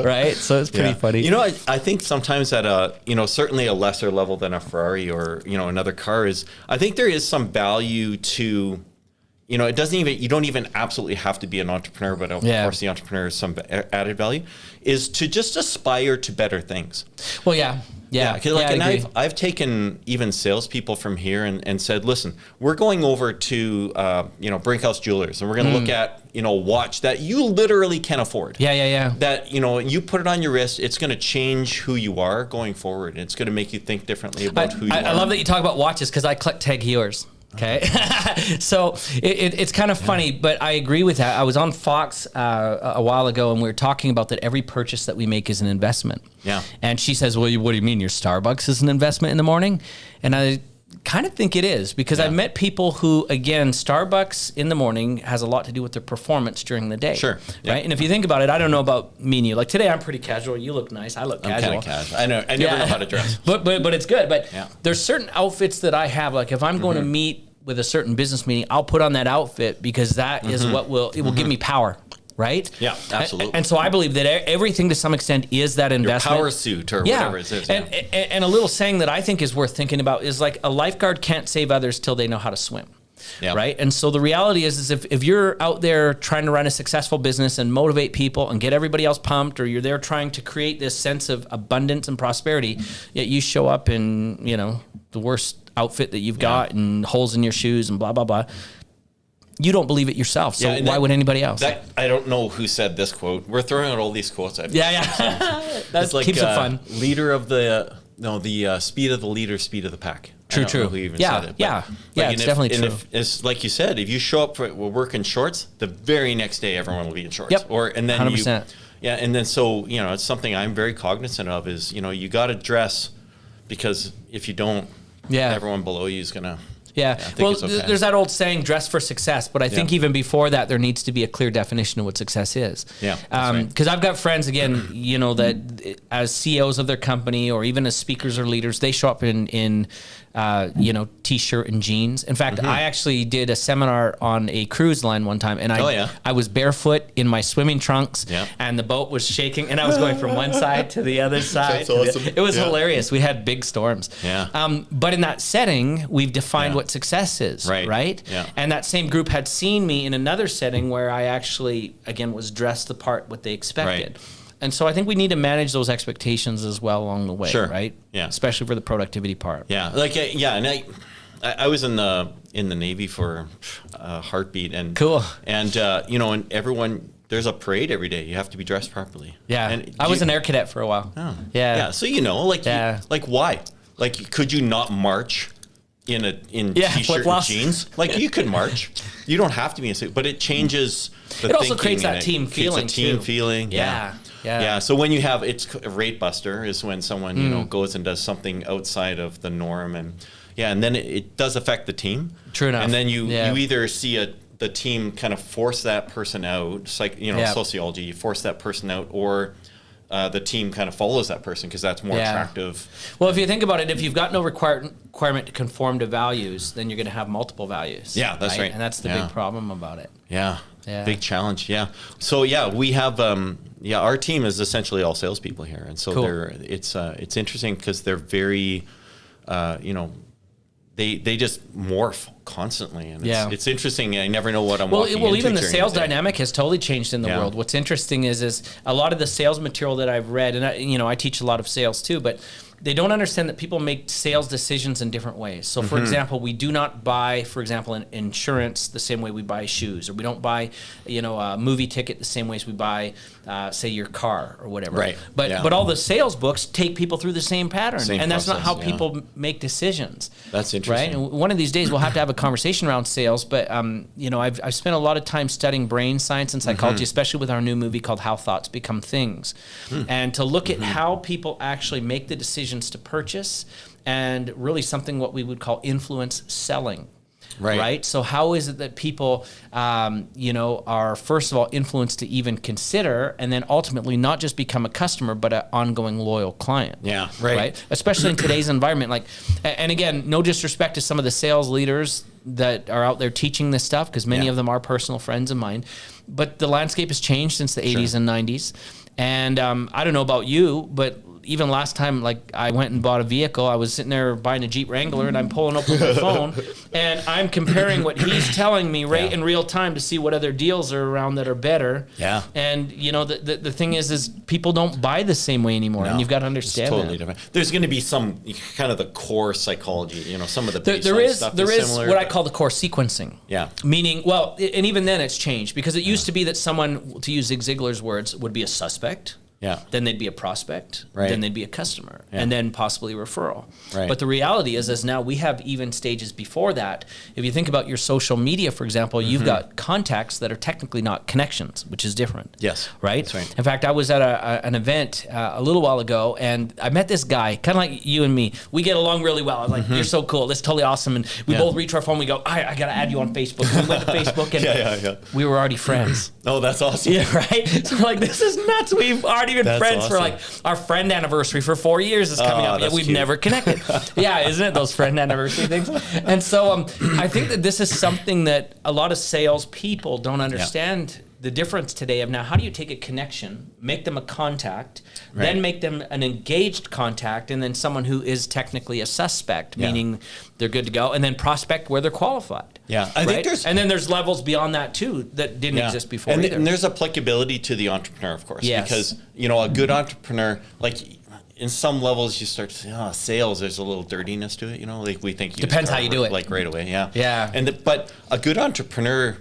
Speaker 2: right? So it's pretty funny.
Speaker 1: I think sometimes at certainly a lesser level than a Ferrari or, another car is, I think there is some value to, it doesn't even, you don't even absolutely have to be an entrepreneur, but of course the entrepreneur has some added value, is to just aspire to better things.
Speaker 2: Well, yeah.
Speaker 1: And I've taken even salespeople from here and said, listen, we're going over to Brinkhouse Jewelers, and we're going to look at a watch that you literally can afford.
Speaker 2: Yeah.
Speaker 1: That you put it on your wrist, it's going to change who you are going forward. It's going to make you think differently about who you are.
Speaker 2: I love that you talk about watches because I collect Tag Heuers. Okay. So it's kind of funny, but I agree with that. I was on Fox a while ago, and we were talking about that every purchase that we make is an investment.
Speaker 1: Yeah.
Speaker 2: And she says, well, what do you mean your Starbucks is an investment in the morning? And I kind of think it is, because I've met people who, again, Starbucks in the morning has a lot to do with their performance during the day.
Speaker 1: Sure.
Speaker 2: Right. And if you think about it, I don't know about me and you. Like today, I'm pretty casual. You look nice. I look casual.
Speaker 1: I'm kind of casual. I know. I never know how to dress.
Speaker 2: but it's good. But there's certain outfits that I have. Like if I'm going to meet with a certain business meeting, I'll put on that outfit because that is what will give me power. Right?
Speaker 1: Yeah, absolutely.
Speaker 2: And so I believe that everything to some extent is that investment.
Speaker 1: Your power suit or whatever it is.
Speaker 2: And a little saying that I think is worth thinking about is like a lifeguard can't save others till they know how to swim. Yeah. Right. And so the reality is if you're out there trying to run a successful business and motivate people and get everybody else pumped, or you're there trying to create this sense of abundance and prosperity, yet you show up in, the worst outfit that you've got and holes in your shoes and blah, blah, blah. You don't believe it yourself, so why would anybody else?
Speaker 1: I don't know who said this quote. We're throwing out all these quotes.
Speaker 2: That like, keeps it fun.
Speaker 1: Leader of the speed of the leader, speed of the pack.
Speaker 2: True.
Speaker 1: Who even said it,
Speaker 2: it's definitely true.
Speaker 1: It's like you said, if you show up for work in shorts, the very next day everyone will be in shorts.
Speaker 2: Yep.
Speaker 1: And then
Speaker 2: 100%.
Speaker 1: And then so it's something I'm very cognizant of is you got to dress, because if you don't, everyone below you is gonna.
Speaker 2: Yeah. Well, there's that old saying, dress for success. But I think even before that, there needs to be a clear definition of what success is.
Speaker 1: Yeah.
Speaker 2: Because I've got friends, again, that as CEOs of their company or even as speakers or leaders, they show up in T-shirt and jeans. In fact, I actually did a seminar on a cruise line one time, and I was barefoot in my swimming trunks, and the boat was shaking, and I was going from one side to the other side.
Speaker 1: That's awesome.
Speaker 2: It was hilarious. We had big storms.
Speaker 1: Yeah.
Speaker 2: But in that setting, we've defined what success is, right?
Speaker 1: Yeah.
Speaker 2: And that same group had seen me in another setting where I actually, again, was dressed the part what they expected.
Speaker 1: Right.
Speaker 2: And so I think we need to manage those expectations as well along the way, right?
Speaker 1: Yeah.
Speaker 2: Especially for the productivity part.
Speaker 1: Yeah. And I was in the Navy for a heartbeat, and
Speaker 2: cool.
Speaker 1: And and everyone, there's a parade every day. You have to be dressed properly.
Speaker 2: Yeah.
Speaker 1: And
Speaker 2: I was an air cadet for a while.
Speaker 1: Oh.
Speaker 2: Yeah.
Speaker 1: Yeah. So like why? Like, could you not march in t-shirt and jeans? Like, you could march. You don't have to be in a suit, but it changes the
Speaker 2: It also creates that team feeling.
Speaker 1: It's a team feeling.
Speaker 2: Yeah.
Speaker 1: So when you have, it's a rate buster is when someone goes and does something outside of the norm, and then it does affect the team.
Speaker 2: True enough.
Speaker 1: And then you either see the team kind of force that person out. It's like sociology, you force that person out, or the team kind of follows that person because that's more attractive.
Speaker 2: Well, if you think about it, if you've got no requirement to conform to values, then you're going to have multiple values.
Speaker 1: Yeah, that's right.
Speaker 2: And that's the big problem about it.
Speaker 1: Yeah. Big challenge. Yeah. So we have our team is essentially all salespeople here, and so it's interesting because they're very, they just morph constantly, and it's interesting. I never know what I'm walking into.
Speaker 2: Well, even the sales dynamic has totally changed in the world. What's interesting is a lot of the sales material that I've read, and I teach a lot of sales too, but they don't understand that people make sales decisions in different ways. So, for example, we do not buy, for example, an insurance the same way we buy shoes, or we don't buy, a movie ticket the same way as we buy, say, your car or whatever.
Speaker 1: Right.
Speaker 2: But all the sales books take people through the same pattern, and that's not how
Speaker 1: process,
Speaker 2: people make decisions.
Speaker 1: That's interesting.
Speaker 2: Right. And one of these days we'll have to have a conversation around sales. But I've spent a lot of time studying brain science and psychology, especially with our new movie called How Thoughts Become Things, and to look at how people actually make the decisions to purchase, and really something what we would call influence selling. Right. So how is it that people, are first of all influenced to even consider, and then ultimately not just become a customer, but an ongoing loyal client?
Speaker 1: Yeah. Right.
Speaker 2: Especially in today's environment. And again, no disrespect to some of the sales leaders that are out there teaching this stuff, because many of them are personal friends of mine. But the landscape has changed since the 80s and 90s. And I don't know about you, but even last time, I went and bought a vehicle, I was sitting there buying a Jeep Wrangler, and I'm pulling up with my phone, and I'm comparing what he's telling me in real time to see what other deals are around that are better. Yeah. And the thing is people don't buy the same way anymore, and you've got to understand
Speaker 1: it's totally different. There's going to be some kind of the core psychology, some of the baseline stuff
Speaker 2: there is
Speaker 1: similar,
Speaker 2: what I call the core sequencing.
Speaker 1: Yeah.
Speaker 2: Meaning, and even then it's changed, because it used to be that someone, to use Zig Ziglar's words, would be a suspect.
Speaker 1: Yeah.
Speaker 2: Then they'd be a prospect.
Speaker 1: Right.
Speaker 2: Then they'd be a customer.
Speaker 1: Yeah.
Speaker 2: And then possibly a referral.
Speaker 1: Right.
Speaker 2: But the reality is now we have even stages before that. If you think about your social media, for example, you've got contacts that are technically not connections, which is different.
Speaker 1: Yes.
Speaker 2: Right?
Speaker 1: That's right.
Speaker 2: In fact, I was at an event a little while ago, and I met this guy, kind of like you and me. We get along really well. I was like, you're so cool. This is totally awesome. And we both reach our phone. We go, I got to add you on Facebook. We went to Facebook, and we were already friends.
Speaker 1: Oh, that's awesome.
Speaker 2: Yeah, right? So we're like, this is nuts. We've already been friends for like our friend anniversary for 4 years is coming up. Yet we've never connected. Yeah, isn't it? Those friend anniversary things. And so I think that this is something that a lot of sales people don't understand the difference today of now. How do you take a connection, make them a contact, then make them an engaged contact, and then someone who is technically a suspect, meaning they're good to go, and then prospect where they're qualified.
Speaker 1: Yeah, I think there's,
Speaker 2: and then there's levels beyond that too that didn't exist before either.
Speaker 1: And there's applicability to the entrepreneur, of course, because a good entrepreneur, like in some levels, you start to say, sales. There's a little dirtiness to it, like we think.
Speaker 2: Depends how you do it,
Speaker 1: like right away. Yeah,
Speaker 2: yeah.
Speaker 1: But a good entrepreneur,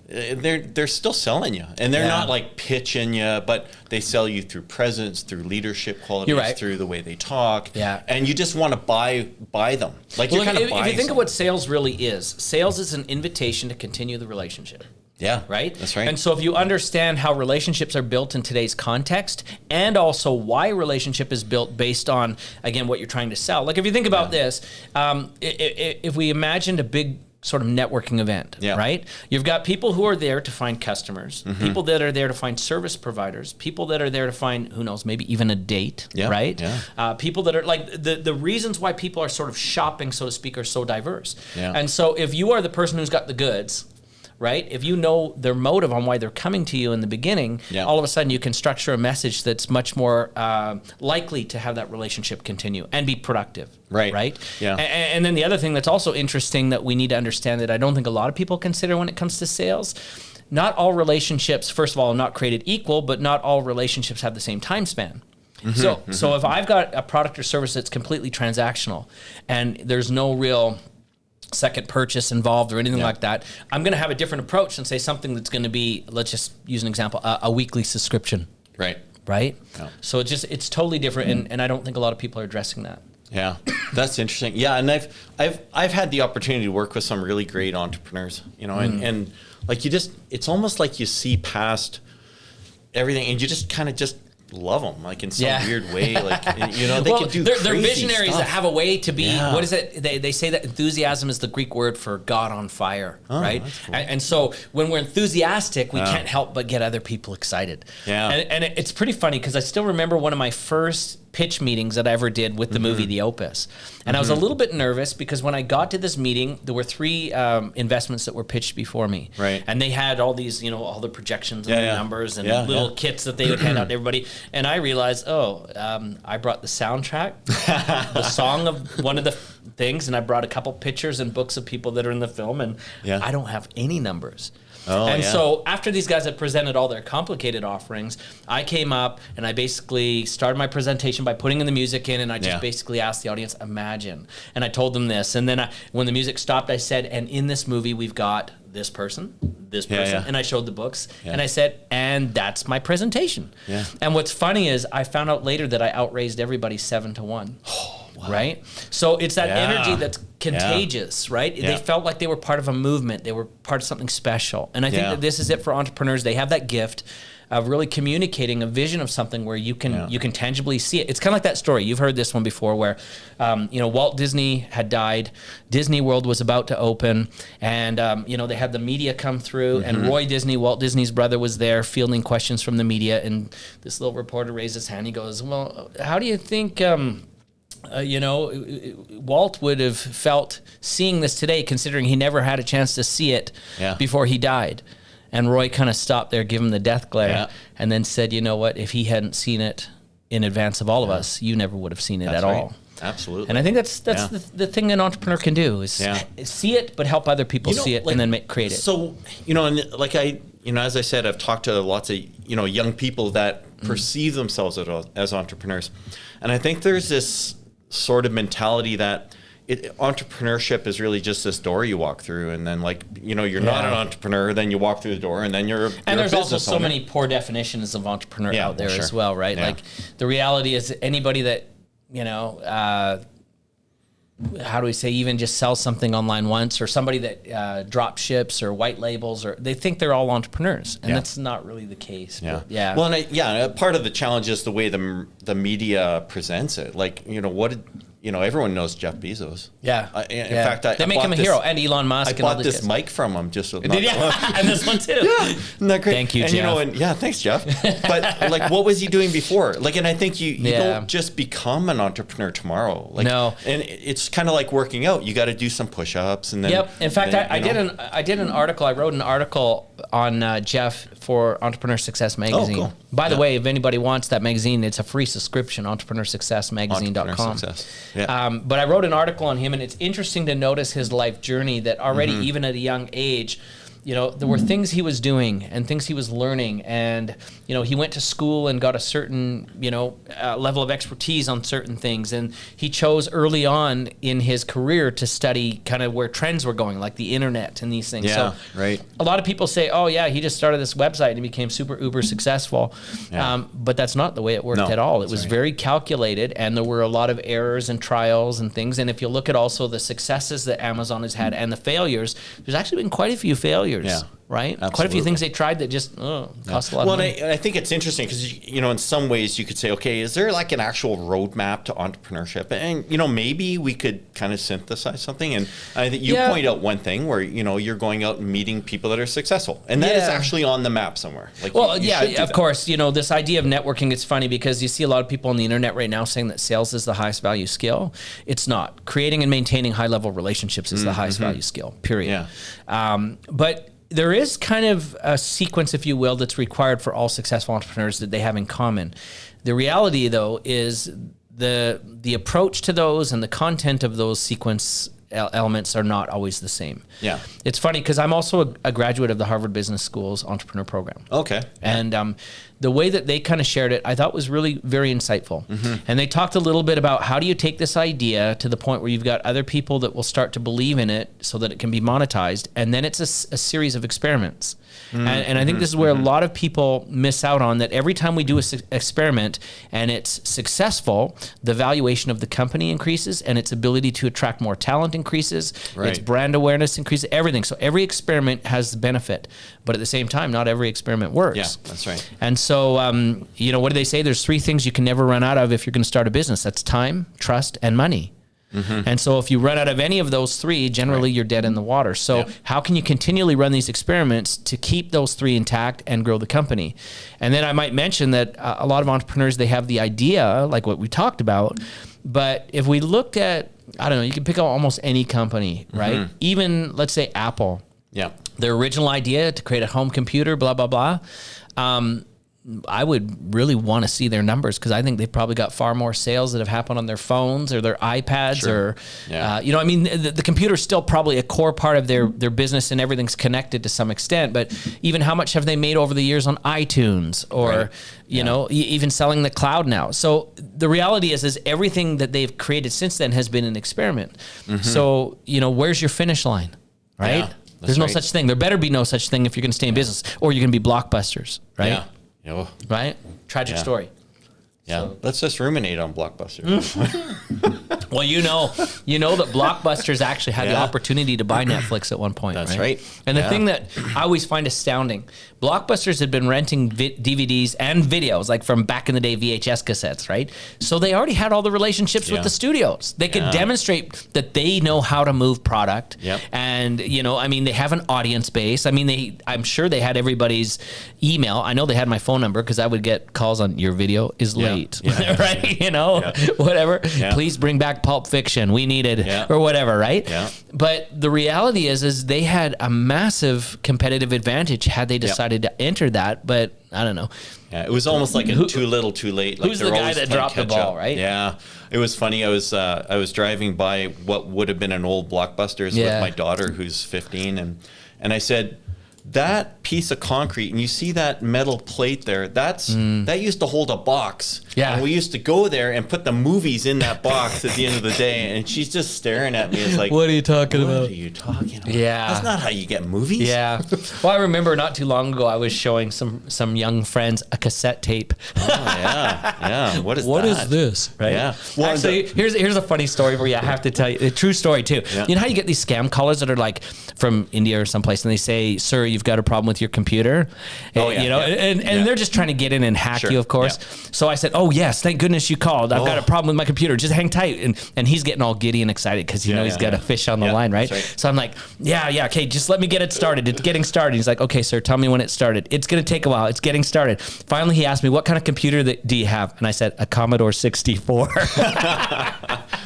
Speaker 1: they're still selling you, and they're not like pitching you, but they sell you through presence, through leadership qualities, through the way they talk. Yeah, and you just want to buy them. Like you're kind of buying.
Speaker 2: If you think of what sales really is, sales is an invitation to continue the relationship.
Speaker 1: Yeah.
Speaker 2: Right?
Speaker 1: That's right.
Speaker 2: And so if you understand how relationships are built in today's context, and also why relationship is built based on, again, what you're trying to sell. Like if you think about this, if we imagined a big sort of networking event, right? You've got people who are there to find customers, people that are there to find service providers, people that are there to find, who knows, maybe even a date, right? Yeah. People that are like, the reasons why people are sort of shopping, so to speak, are so diverse. Yeah. And so if you are the person who's got the goods, right? If you know their motive on why they're coming to you in the beginning, all of a sudden you can structure a message that's much more likely to have that relationship continue and be productive.
Speaker 1: Right.
Speaker 2: Right?
Speaker 1: Yeah.
Speaker 2: And then the other thing that's also interesting that we need to understand that I don't think a lot of people consider when it comes to sales, not all relationships, first of all, are not created equal, but not all relationships have the same time span. So if I've got a product or service that's completely transactional and there's no real second purchase involved or anything like that, I'm going to have a different approach and say something that's going to be, let's just use an example, a weekly subscription.
Speaker 1: Right.
Speaker 2: Yeah. So it's totally different, and I don't think a lot of people are addressing that.
Speaker 1: Yeah, that's interesting. Yeah, and I've had the opportunity to work with some really great entrepreneurs, and like it's almost like you see past everything, and you just kind of just love them, like in some weird way, like they can do.
Speaker 2: They're visionaries
Speaker 1: stuff.
Speaker 2: that have a way to be. What is it? They say that enthusiasm is the Greek word for God on fire, right? Cool. And so when we're enthusiastic, we can't help but get other people excited. Yeah, and it's pretty funny because I still remember one of my first pitch meetings that I ever did with the movie The Opus. And I was a little bit nervous because when I got to this meeting, there were 3 investments that were pitched before me. Right. And they had all these, all the projections and the numbers and little kits that they would hand out to everybody. And I realized, I brought the soundtrack, the song of one of the things, and I brought a couple pictures and books of people that are in the film, and I don't have any numbers. So after these guys had presented all their complicated offerings, I came up and I basically started my presentation by putting in the music in, and I just basically asked the audience, imagine. And I told them this. And then when the music stopped, I said, and in this movie, we've got this person, and I showed the books, and I said, and that's my presentation. Yeah. And what's funny is I found out later that I outraised everybody 7-1. Wow. Right? So it's that energy that's contagious, right? Yeah. They felt like they were part of a movement. They were part of something special. And I think that this is it for entrepreneurs. They have that gift of really communicating a vision of something where you can tangibly see it. It's kind of like that story. You've heard this one before where, Walt Disney had died. Disney World was about to open, and, they had the media come through, and Roy Disney, Walt Disney's brother, was there fielding questions from the media, and this little reporter raised his hand. He goes, well, how do you think... Walt would have felt seeing this today, considering he never had a chance to see it before he died. And Roy kind of stopped there, gave him the death glare, and then said, you know what, if he hadn't seen it in advance of all of us, you never would have seen it at all. Absolutely. And I think that's the thing an entrepreneur can do is see it, but help other people see it, and then create it.
Speaker 1: So, and like as I said, I've talked to lots of, young people that perceive themselves as entrepreneurs. And I think there's this sort of mentality that entrepreneurship is really just this door you walk through, and then like, you know, you're not an entrepreneur, then you walk through the door, and then you're
Speaker 2: and there's
Speaker 1: a
Speaker 2: also
Speaker 1: business
Speaker 2: so
Speaker 1: owner.
Speaker 2: many poor definitions of entrepreneur out there
Speaker 1: sure.
Speaker 2: as well, right?
Speaker 1: Yeah.
Speaker 2: Like the reality is anybody that, you know, how do we say, even just sells something online once, or somebody that drop ships or white labels, or they think they're all entrepreneurs, and that's not really the case.
Speaker 1: Yeah.
Speaker 2: But, yeah.
Speaker 1: Well, and part of the challenge is the way the media presents it. Like, you know, everyone knows Jeff Bezos.
Speaker 2: Yeah.
Speaker 1: In fact,
Speaker 2: they make him a hero, and Elon Musk.
Speaker 1: I bought this mic from him just with
Speaker 2: and this one too.
Speaker 1: Yeah, isn't that great?
Speaker 2: Thank you,
Speaker 1: and,
Speaker 2: Jeff.
Speaker 1: You know, thanks, Jeff. But like, what was he doing before? Like, and I think you don't just become an entrepreneur tomorrow. Like,
Speaker 2: no.
Speaker 1: And it's kind of like working out. You got to do some push-ups, and then.
Speaker 2: Yep. In fact, I did an article. I wrote an article on Jeff for Entrepreneur Success Magazine.
Speaker 1: Oh, cool.
Speaker 2: By the way, if anybody wants that magazine, it's a free subscription, entrepreneursuccessmagazine.com.
Speaker 1: Entrepreneur Success. Yeah.
Speaker 2: But I wrote an article on him, and it's interesting to notice his life journey, that already, even at a young age, you know, there were things he was doing and things he was learning. And, you know, he went to school and got a certain, you know, level of expertise on certain things. And he chose early on in his career to study kind of where trends were going, like the internet and these things.
Speaker 1: Yeah,
Speaker 2: so
Speaker 1: right.
Speaker 2: A lot of people say, oh, yeah, he just started this website and became super uber successful.
Speaker 1: Yeah.
Speaker 2: But that's not the way it worked at all. It was very calculated, and there were a lot of errors and trials and things. And if you look at also the successes that Amazon has had and the failures, there's actually been quite a few failures.
Speaker 1: Yeah.
Speaker 2: Right?
Speaker 1: Absolutely.
Speaker 2: Quite a few things they tried that just cost a lot of money.
Speaker 1: Well, I think it's interesting because, you know, in some ways you could say, okay, is there like an actual roadmap to entrepreneurship? And, you know, maybe we could kind of synthesize something. And I think you point out one thing where, you know, you're going out and meeting people that are successful. And that is actually on the map somewhere. Like,
Speaker 2: well,
Speaker 1: you should do
Speaker 2: of
Speaker 1: that.
Speaker 2: course, you know, this idea of networking, it's funny because you see a lot of people on the internet right now saying that sales is the highest value skill. It's not. Creating and maintaining high level relationships is the highest value skill, period.
Speaker 1: Yeah.
Speaker 2: But there is kind of a sequence, if you will, that's required for all successful entrepreneurs that they have in common. The reality, though, is the approach to those and the content of those sequence elements are not always the same.
Speaker 1: Yeah.
Speaker 2: It's funny because I'm also a graduate of the Harvard Business School's entrepreneur program.
Speaker 1: Okay.
Speaker 2: And the way that they kind of shared it, I thought was really very insightful. And they talked a little bit about how do you take this idea to the point where you've got other people that will start to believe in it so that it can be monetized. And then it's a series of experiments. And I think this is where a lot of people miss out on, that every time we do an experiment and it's successful, the valuation of the company increases and its ability to attract more talent increases, its brand awareness increases, everything. So every experiment has the benefit, but at the same time, not every experiment works.
Speaker 1: Yeah, that's right.
Speaker 2: And so, you know, what do they say? There's 3 things you can never run out of if you're going to start a business. That's time, trust, and money. And so if you run out of any of those 3, generally you're dead in the water. So how can you continually run these experiments to keep those 3 intact and grow the company? And then I might mention that a lot of entrepreneurs, they have the idea, like what we talked about, but if we looked at, I don't know, you can pick up almost any company, right? Even, let's say, Apple.
Speaker 1: Yeah.
Speaker 2: Their original idea to create a home computer, blah, blah, blah. I would really want to see their numbers because I think they've probably got far more sales that have happened on their phones or their iPads or, you know, I mean, the computer is still probably a core part of their business and everything's connected to some extent. But even how much have they made over the years on iTunes or, you know, even selling the cloud now? So the reality is everything that they've created since then has been an experiment. So, you know, where's your finish line, right?
Speaker 1: Yeah,
Speaker 2: there's no such thing. There better be no such thing if you're going to stay in business, or you're going to be Blockbusters, right?
Speaker 1: Yeah.
Speaker 2: Right? Tragic story.
Speaker 1: Yeah.
Speaker 2: So.
Speaker 1: Let's just ruminate on Blockbuster.
Speaker 2: Well, you know that Blockbusters actually had the opportunity to buy Netflix at one point.
Speaker 1: That's right.
Speaker 2: And the thing that I always find astounding, Blockbusters had been renting DVDs and videos, like from back in the day, VHS cassettes, right? So they already had all the relationships with the studios. They could demonstrate that they know how to move product. And, you know, I mean, they have an audience base. I mean, I'm sure they had everybody's email. I know they had my phone number because I would get calls on your video is late, right? You know, whatever. Please bring back Pulp Fiction. We need it or whatever, right? But the reality is they had a massive competitive advantage had they decided to enter that. But I don't know.
Speaker 1: Yeah, it was almost like a too little, too late. Like
Speaker 2: who's the guy that dropped the ball, right?
Speaker 1: Yeah, it was funny. I was driving by what would have been an old Blockbusters with my daughter, who's 15, and I said, that piece of concrete, and you see that metal plate there, that used to hold a box.
Speaker 2: Yeah.
Speaker 1: And we used to go there and put the movies in that box at the end of the day. And she's just staring at me. It's like,
Speaker 2: what are you talking about?
Speaker 1: What are you talking about?
Speaker 2: Yeah.
Speaker 1: That's not how you get movies.
Speaker 2: Yeah. Well, I remember not too long ago, I was showing some young friends a cassette tape.
Speaker 1: Oh, yeah. Yeah. What is
Speaker 2: this? Right.
Speaker 1: Yeah. Well,
Speaker 2: actually, here's a funny story for you. I have to tell you a true story too.
Speaker 1: Yeah.
Speaker 2: You know how you get these scam callers that are like from India or someplace, and they say, "Sir, you've got a problem with your computer."
Speaker 1: Oh, yeah,
Speaker 2: you know,
Speaker 1: yeah.
Speaker 2: and they're just trying to get in and hack you, of course.
Speaker 1: Yeah.
Speaker 2: So I said, "Oh yes, thank goodness you called. I've got a problem with my computer. Just hang tight." And he's getting all giddy and excited because you know he's got a fish on the line, right?
Speaker 1: Right?
Speaker 2: So I'm like, "Yeah, okay, just let me get it started. It's getting started." He's like, "Okay, sir, tell me when it started. It's going to take a while. It's getting started." Finally, he asked me, "What kind of computer do you have?" And I said, "A Commodore 64."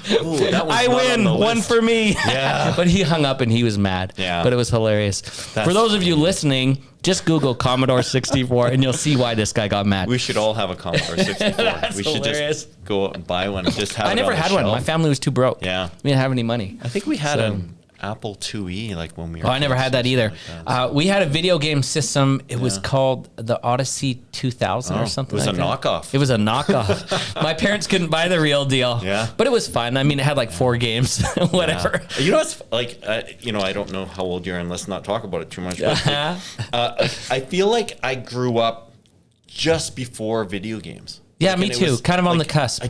Speaker 1: Ooh, that was
Speaker 2: I
Speaker 1: not
Speaker 2: win,
Speaker 1: on the
Speaker 2: one
Speaker 1: list.
Speaker 2: for me.
Speaker 1: Yeah.
Speaker 2: But he hung up and he was mad.
Speaker 1: Yeah.
Speaker 2: But it was hilarious. For those of you listening, just Google Commodore 64 and you'll see why this guy got mad.
Speaker 1: We should all have a Commodore 64.
Speaker 2: That's
Speaker 1: we should
Speaker 2: hilarious.
Speaker 1: just go out and buy one and just have it
Speaker 2: I never
Speaker 1: on the
Speaker 2: had one.
Speaker 1: shelf.
Speaker 2: My family was too broke.
Speaker 1: Yeah.
Speaker 2: We didn't have any money.
Speaker 1: I think we had
Speaker 2: So-
Speaker 1: an Apple IIe like when we were
Speaker 2: Oh, I never
Speaker 1: kids
Speaker 2: had that
Speaker 1: or
Speaker 2: either.
Speaker 1: something like that.
Speaker 2: We had a video game system. It was called the Odyssey 2000 or something.
Speaker 1: It was
Speaker 2: like
Speaker 1: a
Speaker 2: that.
Speaker 1: knockoff.
Speaker 2: It was a knockoff. My parents couldn't buy the real deal.
Speaker 1: Yeah.
Speaker 2: But it was fun. I mean, it had like 4 games, whatever.
Speaker 1: You know what's like? I don't know how old you are, and let's not talk about it too much. But I feel like I grew up just before video games.
Speaker 2: Yeah,
Speaker 1: Like,
Speaker 2: me
Speaker 1: and it
Speaker 2: too.
Speaker 1: was,
Speaker 2: Kind of on
Speaker 1: like,
Speaker 2: the cusp.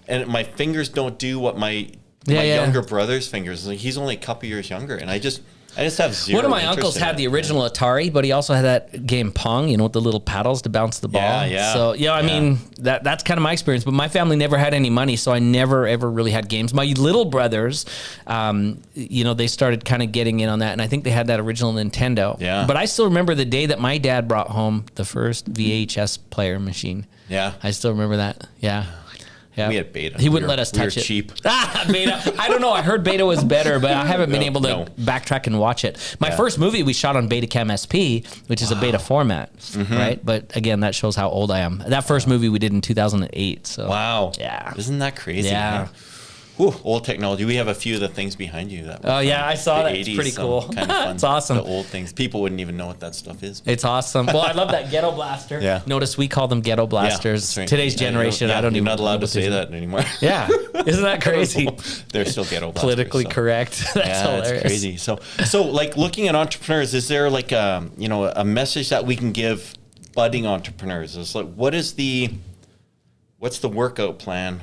Speaker 1: And my fingers don't do what my
Speaker 2: Yeah, yeah.
Speaker 1: younger brother's fingers. Like, he's only a couple years younger, and I just have zero.
Speaker 2: One of my
Speaker 1: interest
Speaker 2: uncles
Speaker 1: in
Speaker 2: had
Speaker 1: it.
Speaker 2: the original Atari, but he also had that game Pong, you know, with the little paddles to bounce the ball.
Speaker 1: Yeah, yeah.
Speaker 2: So, I mean, that's kind of my experience. But my family never had any money, so I never, ever really had games. My little brothers, they started kind of getting in on that, and I think they had that original Nintendo.
Speaker 1: Yeah.
Speaker 2: But I still remember the day that my dad brought home the first VHS player machine.
Speaker 1: Yeah.
Speaker 2: I still remember that. Yeah. Yeah.
Speaker 1: We had Beta.
Speaker 2: He wouldn't let us touch
Speaker 1: we were
Speaker 2: it.
Speaker 1: cheap.
Speaker 2: Beta. I don't know. I heard Beta was better, but I haven't been able to
Speaker 1: No.
Speaker 2: backtrack and watch it. My first movie we shot on Betacam SP, which is a beta format, right? But again, that shows how old I am. That first movie we did in 2008. So
Speaker 1: Wow.
Speaker 2: Yeah.
Speaker 1: Isn't that crazy?
Speaker 2: Yeah.
Speaker 1: Man? Whew, old technology. We have a few of the things behind you. That
Speaker 2: Oh, yeah, I saw
Speaker 1: the
Speaker 2: that. It's
Speaker 1: 80s,
Speaker 2: pretty cool.
Speaker 1: Kind of fun.
Speaker 2: It's awesome.
Speaker 1: The old things. People wouldn't even know what that stuff is.
Speaker 2: It's awesome. Well, I love that ghetto blaster.
Speaker 1: Yeah.
Speaker 2: Notice we call them ghetto blasters.
Speaker 1: that's right.
Speaker 2: Today's
Speaker 1: Yeah,
Speaker 2: generation, I don't
Speaker 1: you're
Speaker 2: even
Speaker 1: not allowed
Speaker 2: know
Speaker 1: to
Speaker 2: what
Speaker 1: say
Speaker 2: these are.
Speaker 1: that anymore.
Speaker 2: Yeah. Isn't that crazy?
Speaker 1: They're still ghetto blasters,
Speaker 2: Politically
Speaker 1: so.
Speaker 2: correct. That's hilarious.
Speaker 1: It's crazy. So like looking at entrepreneurs, is there like a message that we can give budding entrepreneurs? It's like what's the workout plan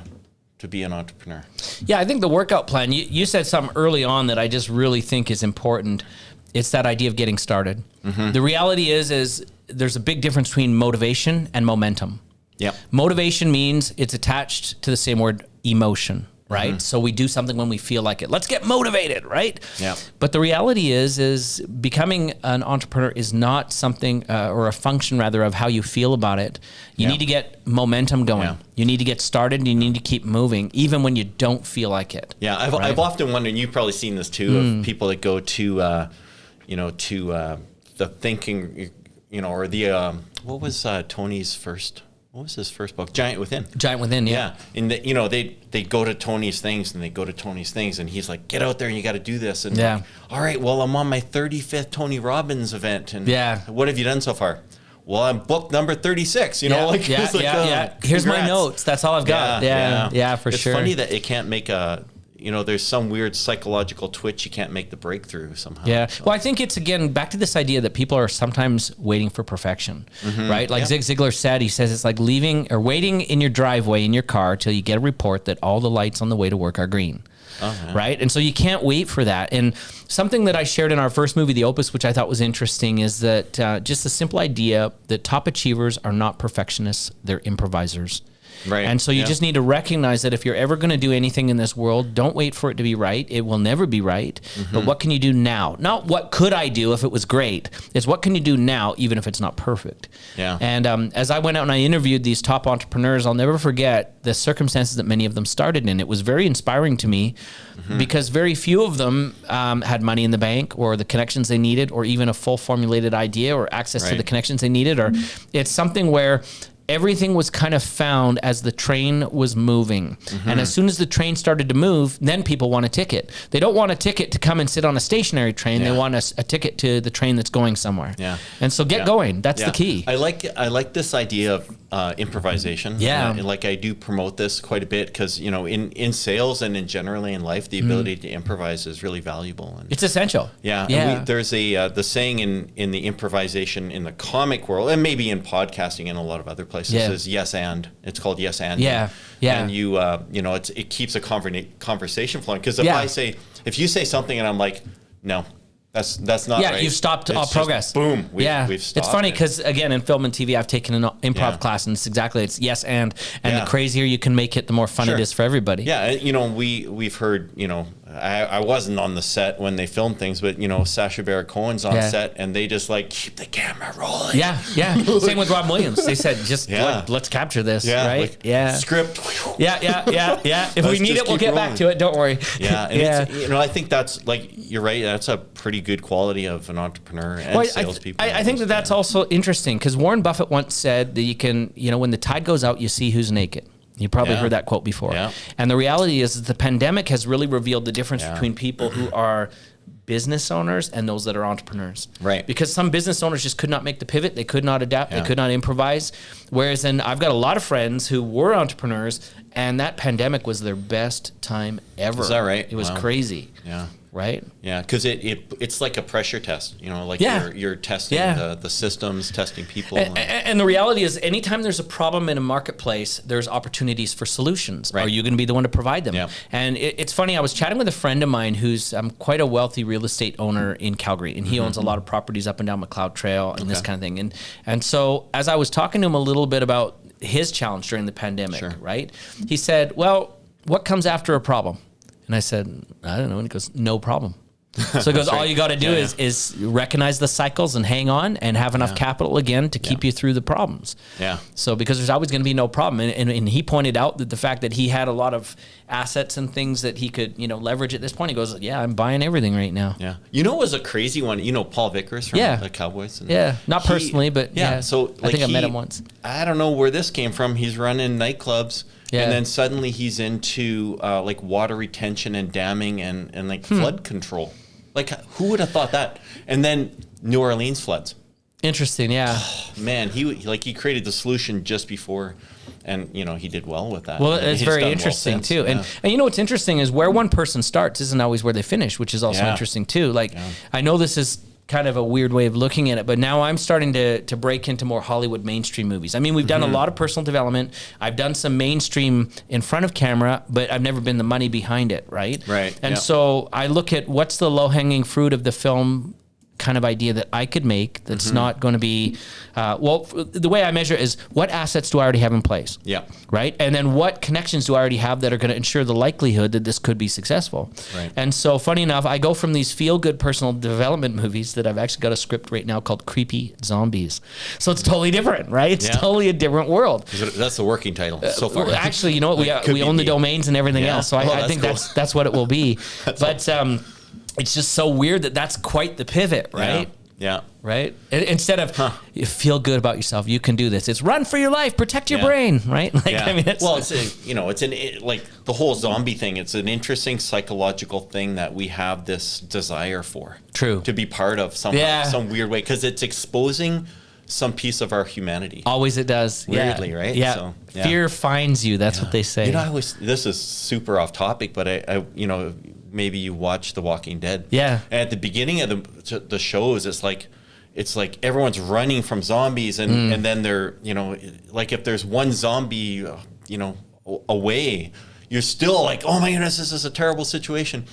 Speaker 1: to be an entrepreneur?
Speaker 2: Yeah, I think the workout plan, you said something early on that I just really think is important. It's that idea of getting started. The reality is there's a big difference between motivation and momentum.
Speaker 1: Yeah.
Speaker 2: Motivation means it's attached to the same word, emotion, right? So we do something when we feel like it. Let's get motivated, right?
Speaker 1: Yeah.
Speaker 2: But the reality is becoming an entrepreneur is not something or a function rather of how you feel about it. You need to get momentum going.
Speaker 1: Yeah.
Speaker 2: You need to get started and you need to keep moving even when you don't feel like it.
Speaker 1: Yeah, I've often wondered, and you've probably seen this too, of people that go to the thinking, or the what was Tony's first? What was his first book? Giant Within.
Speaker 2: Giant Within,
Speaker 1: Yeah, and they go to Tony's things, and he's like, get out there and you got to do this. And
Speaker 2: Yeah.
Speaker 1: all right, well, I'm on my 35th Tony Robbins event, and
Speaker 2: Yeah.
Speaker 1: what have you done so far? Well, I'm book number 36.
Speaker 2: Yeah,
Speaker 1: it's like,
Speaker 2: Here's my
Speaker 1: congrats.
Speaker 2: notes. That's all I've got. Yeah, for
Speaker 1: it's
Speaker 2: sure.
Speaker 1: It's funny that it can't make there's some weird psychological twitch. You can't make the breakthrough somehow.
Speaker 2: Yeah.
Speaker 1: So.
Speaker 2: Well, I think it's, again, back to this idea that people are sometimes waiting for perfection, right? Like Zig Ziglar said, he says it's like waiting in your driveway in your car till you get a report that all the lights on the way to work are green. Right? And so you can't wait for that. And something that I shared in our first movie, The Opus, which I thought was interesting, is that just the simple idea that top achievers are not perfectionists, they're improvisers.
Speaker 1: Right.
Speaker 2: And so you just need to recognize that if you're ever going to do anything in this world, don't wait for it to be right. It will never be right. But what can you do now? Not what could I do if it was great. It's what can you do now, even if it's not perfect.
Speaker 1: Yeah.
Speaker 2: And as I went out and I interviewed these top entrepreneurs, I'll never forget the circumstances that many of them started in. It was very inspiring to me because very few of them had money in the bank or the connections they needed or even a full formulated idea or access to the connections they needed. Or it's something where everything was kind of found as the train was moving. And as soon as the train started to move, then people want a ticket. They don't want a ticket to come and sit on a stationary train. They want a ticket to the train that's going somewhere.
Speaker 1: Yeah.
Speaker 2: And so get going. That's the key.
Speaker 1: I like this idea of improvisation.
Speaker 2: Yeah.
Speaker 1: Like I do promote this quite a bit because, you know, in sales and in generally in life, the ability to improvise is really valuable. And
Speaker 2: it's essential.
Speaker 1: yeah. And there's the saying in the improvisation in the comic world, and maybe in podcasting and a lot of other places, is yes and. It's called yes and.
Speaker 2: Yeah.
Speaker 1: And you know, it keeps a conversation flowing. Because if you say something and I'm like, no, that's not right.
Speaker 2: You've stopped progress.
Speaker 1: Boom. We've stopped.
Speaker 2: It's funny because, again, in film and TV, I've taken an improv class, and it's yes and the crazier you can make it, the more fun it is for everybody.
Speaker 1: Yeah, you know, we've heard, you know, I wasn't on the set when they filmed things, but, you know, Sacha Baron Cohen's on set, and they just like keep the camera rolling.
Speaker 2: Yeah. Same with Rob Williams. They said, just let's capture this, right?
Speaker 1: Script.
Speaker 2: Yeah. If we need it, we'll get back to it. Don't worry.
Speaker 1: Yeah. And it's, you know, I think that's like, you're right. That's a pretty good quality of an entrepreneur and salespeople.
Speaker 2: I think that's also interesting because Warren Buffett once said that you can, you know, when the tide goes out, you see who's naked. You probably heard that quote before. Yeah. And the reality is that the pandemic has really revealed the difference between people who are business owners and those that are entrepreneurs.
Speaker 1: Right.
Speaker 2: Because some business owners just could not make the pivot. They could not adapt. They could not improvise. Whereas I've got a lot of friends who were entrepreneurs, and that pandemic was their best time ever.
Speaker 1: Is that right?
Speaker 2: It was crazy.
Speaker 1: Yeah.
Speaker 2: Right?
Speaker 1: Yeah, because it's like a pressure test, you know, like you're testing the systems, testing people.
Speaker 2: And the reality is anytime there's a problem in a marketplace, there's opportunities for solutions. Right. Are you going to be the one to provide them? Yeah. And it's funny, I was chatting with a friend of mine who's quite a wealthy real estate owner in Calgary, and he owns a lot of properties up and down McLeod Trail and this kind of thing. And so as I was talking to him a little bit about his challenge during the pandemic, right? He said, well, what comes after a problem? And I said, I don't know. And he goes, no problem. So he goes, all you got to do is recognize the cycles and hang on and have enough capital again to keep you through the problems. Yeah. So because there's always going to be no problem. And he pointed out that the fact that he had a lot of assets and things that he could, you know, leverage at this point. He goes, yeah, I'm buying everything right now.
Speaker 1: Yeah. You know, it was a crazy one. You know, Paul Vickers from the Cowboys.
Speaker 2: And not personally, but
Speaker 1: So
Speaker 2: I think I met him once.
Speaker 1: I don't know where this came from. He's running nightclubs. Yeah. And then suddenly he's into like water retention and damming and like flood control. Like, who would have thought that? And then New Orleans floods.
Speaker 2: Interesting, yeah.
Speaker 1: Oh, man, he created the solution just before, and you know he did well with that.
Speaker 2: Well, it's very interesting too. And you know what's interesting is where one person starts isn't always where they finish, which is also interesting too. Like I know this is kind of a weird way of looking at it, but now I'm starting to break into more Hollywood mainstream movies. I mean, we've done a lot of personal development. I've done some mainstream in front of camera, but I've never been the money behind it, right?
Speaker 1: Right.
Speaker 2: And so I look at what's the low-hanging fruit of the film kind of idea that I could make that's not going to be, the way I measure is what assets do I already have in place? Yeah. Right? And then what connections do I already have that are going to ensure the likelihood that this could be successful? Right. And so funny enough, I go from these feel-good personal development movies that I've actually got a script right now called Creepy Zombies. So it's totally different, right? It's totally a different world.
Speaker 1: That's the working title so far.
Speaker 2: Actually, you know what? We own the domains and everything else. So I think cool. that's what it will be. But it's just so weird that that's quite the pivot, right? Yeah. Right? Instead of you feel good about yourself, you can do this. It's run for your life, protect your brain, right? Like, I mean, it's like the whole zombie thing. It's an interesting psychological thing that we have this desire for. True. To be part of some weird way because it's exposing some piece of our humanity. Always it does.
Speaker 1: Weirdly, right?
Speaker 2: Yeah. So, Fear finds you. That's what they say.
Speaker 1: You know, this is super off topic, but I maybe you watch The Walking Dead. Yeah. And at the beginning of the shows, it's like everyone's running from zombies and then they're, you know, like if there's one zombie, you know, away, you're still like, oh my goodness, this is a terrible situation.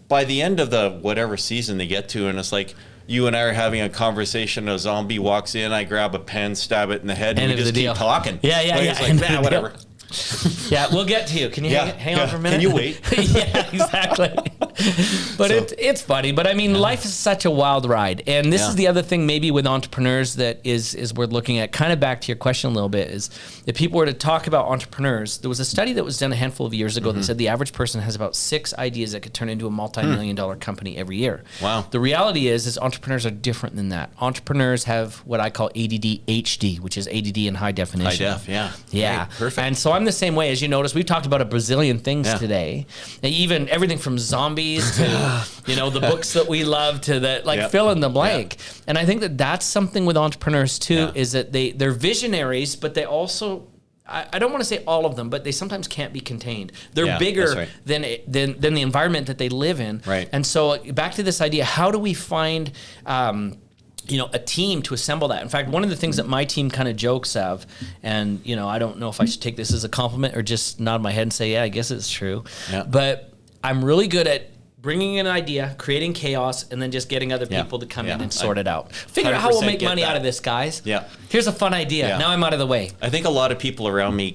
Speaker 1: By the end of the whatever season they get to, and it's like, you and I are having a conversation, a zombie walks in, I grab a pen, stab it in the head, and we just keep talking.
Speaker 2: Yeah.
Speaker 1: It's like, whatever.
Speaker 2: Yeah, we'll get to you. Can you hang on for a minute?
Speaker 1: Can you wait?
Speaker 2: Yeah, exactly. But it's funny. But I mean, life is such a wild ride. And this is the other thing maybe with entrepreneurs that is worth looking at, kind of back to your question a little bit, is if people were to talk about entrepreneurs, there was a study that was done a handful of years ago that said the average person has about 6 ideas that could turn into a multi-million-dollar company every year.
Speaker 1: Wow.
Speaker 2: The reality is entrepreneurs are different than that. Entrepreneurs have what I call ADD HD, which is ADD in high definition.
Speaker 1: High def, yeah.
Speaker 2: Yeah.
Speaker 1: Right, perfect.
Speaker 2: And so I'm the same way. As you notice, we've talked about a bazillion things today. And even everything from zombies to, the books that we love to the, fill in the blank. And I think that that's something with entrepreneurs too, is that they're visionaries, but they also, I don't want to say all of them, but they sometimes can't be contained. They're bigger than the environment that they live in.
Speaker 1: Right.
Speaker 2: And so back to this idea, how do we find a team to assemble that? In fact, one of the things that my team kind of jokes of, and I don't know if I should take this as a compliment or just nod my head and say, yeah, I guess it's true. Yeah. But I'm really good at bringing an idea, creating chaos, and then just getting other people to come in and sort it out. Figure out how we'll make money out of this, guys.
Speaker 1: Yeah.
Speaker 2: Here's a fun idea. Yeah. Now I'm out of the way.
Speaker 1: I think a lot of people around me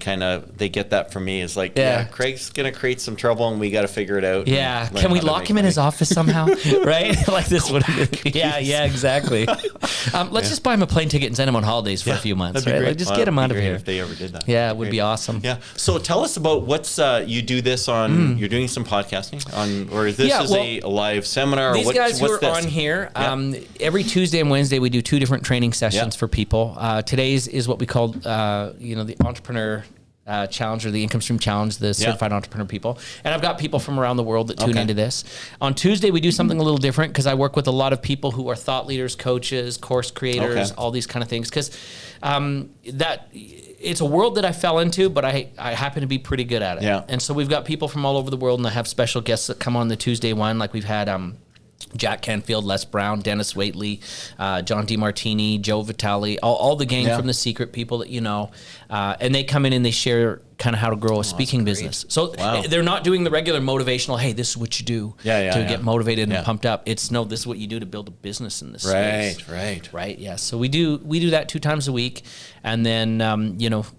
Speaker 1: they get that from me. Is like, Craig's going to create some trouble and we got to figure it out.
Speaker 2: Yeah. Can we lock him in his office somehow? Right? Like this would Yeah, exactly. Let's just buy him a plane ticket and send him on holidays for a few months. Right? Like, just get him out of here.
Speaker 1: If they ever did that.
Speaker 2: Yeah, it would be awesome.
Speaker 1: Yeah. So tell us about what's, you do this on, you're doing some podcasting on, or is this a live seminar?
Speaker 2: These guys who are on here, every Tuesday and Wednesday we do 2 different training sessions for people. Today's is what we call, the Entrepreneur Challenge, or the Income Stream Challenge, the Certified Entrepreneur people. And I've got people from around the world that tune into this. On Tuesday, we do something a little different because I work with a lot of people who are thought leaders, coaches, course creators, all these kind of things. Because it's a world that I fell into, but I happen to be pretty good at it. Yeah. And so we've got people from all over the world, and I have special guests that come on the Tuesday one. Like we've had Jack Canfield, Les Brown, Dennis Waitley, John DeMartini, Joe Vitale, all the gang from The Secret, people that and they come in and they share kind of how to grow a speaking business. So they're not doing the regular motivational, hey, this is what you do to get motivated and pumped up. It's no, this is what you do to build a business in this space. Right. Yeah. So we do that 2 times a week. And then,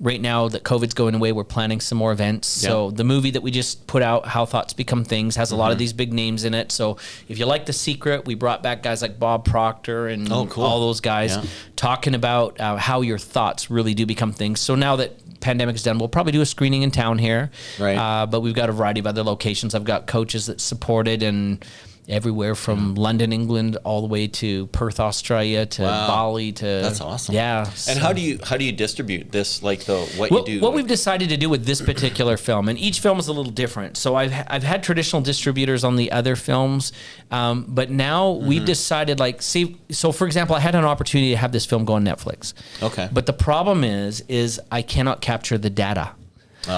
Speaker 2: right now that COVID's going away, we're planning some more events. So the movie that we just put out, How Thoughts Become Things, has a lot of these big names in it. So if you like The Secret, we brought back guys like Bob Proctor and all those guys talking about how your thoughts really do become things. So now that pandemic's done, we'll probably do a screening in town here. Right. But we've got a variety of other locations. I've got coaches that support it, and everywhere from London, England, all the way to Perth, Australia, to Bali.
Speaker 1: That's awesome.
Speaker 2: Yeah.
Speaker 1: And how do you distribute this? Like you do?
Speaker 2: What we've decided to do with this particular film, and each film is a little different. So I've had traditional distributors on the other films, but now we've decided, so for example, I had an opportunity to have this film go on Netflix. Okay. But the problem is I cannot capture the data.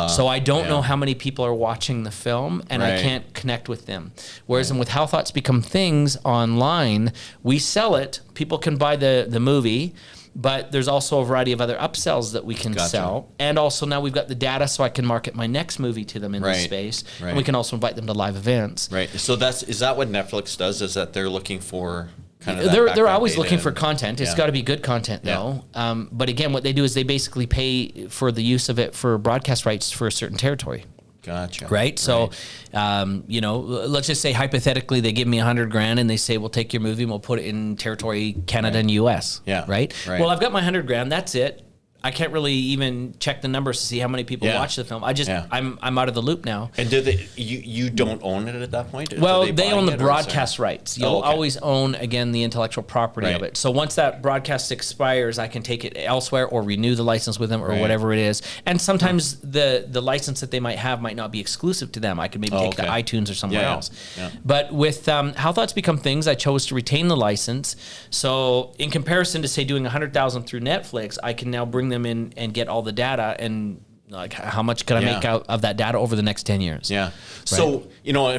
Speaker 2: So I don't know how many people are watching the film, and I can't connect with them. Whereas with How Thoughts Become Things online, we sell it. People can buy the movie, but there's also a variety of other upsells that we can sell. And also now we've got the data, so I can market my next movie to them in this space. Right. And we can also invite them to live events. Right. So is that what Netflix does? Is that they're looking for... They're always looking for content. It's got to be good content, though. But again, what they do is they basically pay for the use of it for broadcast rights for a certain territory. Gotcha. Right? So, let's just say hypothetically they give me $100,000 and they say, we'll take your movie and we'll put it in territory Canada and US. Yeah. Right? Well, I've got my $100,000. That's it. I can't really even check the numbers to see how many people watch the film. I'm out of the loop now. And you don't own it at that point? Well, they own the broadcast rights. You'll always own, again, the intellectual property of it. So once that broadcast expires, I can take it elsewhere or renew the license with them or whatever it is. And sometimes the license that they might have might not be exclusive to them. I could maybe take to iTunes or somewhere else. Yeah. But with How Thoughts Become Things, I chose to retain the license. So in comparison to, say, doing 100,000 through Netflix, I can now bring them in and get all the data, and like how much could I make out of that data over the next 10 years? Yeah. Right. So,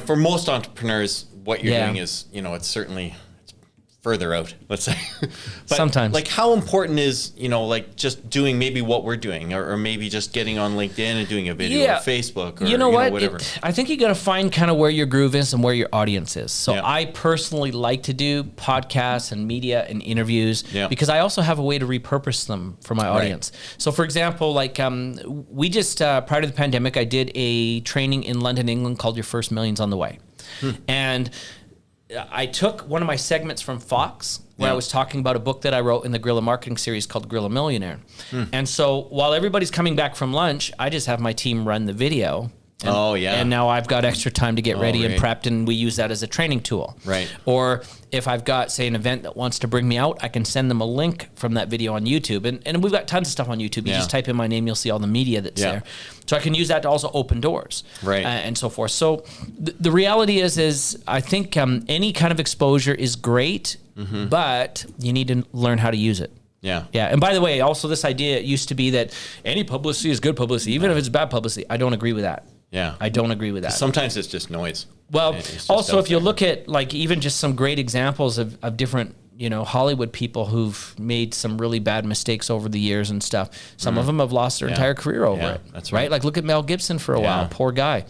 Speaker 2: for most entrepreneurs, what you're doing is, it's certainly further out, let's say. But sometimes. Like, how important is, just doing maybe what we're doing, or maybe just getting on LinkedIn and doing a video or Facebook or whatever? I think you got to find kind of where your groove is and where your audience is. So I personally like to do podcasts and media and interviews because I also have a way to repurpose them for my audience. So for example, we just, prior to the pandemic, I did a training in London, England called Your First Million's on the Way. And I took one of my segments from Fox where I was talking about a book that I wrote in the Guerrilla Marketing series called Guerrilla Millionaire. And so while everybody's coming back from lunch, I just have my team run the video. And, and now I've got extra time to get ready and prepped, and we use that as a training tool. Or if I've got, say, an event that wants to bring me out, I can send them a link from that video on YouTube. And we've got tons of stuff on YouTube. You just type in my name, you'll see all the media that's there. So I can use that to also open doors and so forth. So the reality is I think any kind of exposure is great, but you need to learn how to use it. Yeah. And by the way, also this idea used to be that any publicity is good publicity, even if it's bad publicity. I don't agree with that. I don't agree with that.
Speaker 1: Sometimes it's just noise.
Speaker 2: Well, also if you look at like even just some great examples of different, Hollywood people who've made some really bad mistakes over the years and stuff. Some of them have lost their entire career over it.
Speaker 1: That's
Speaker 2: right. Like look at Mel Gibson for a while. Poor guy.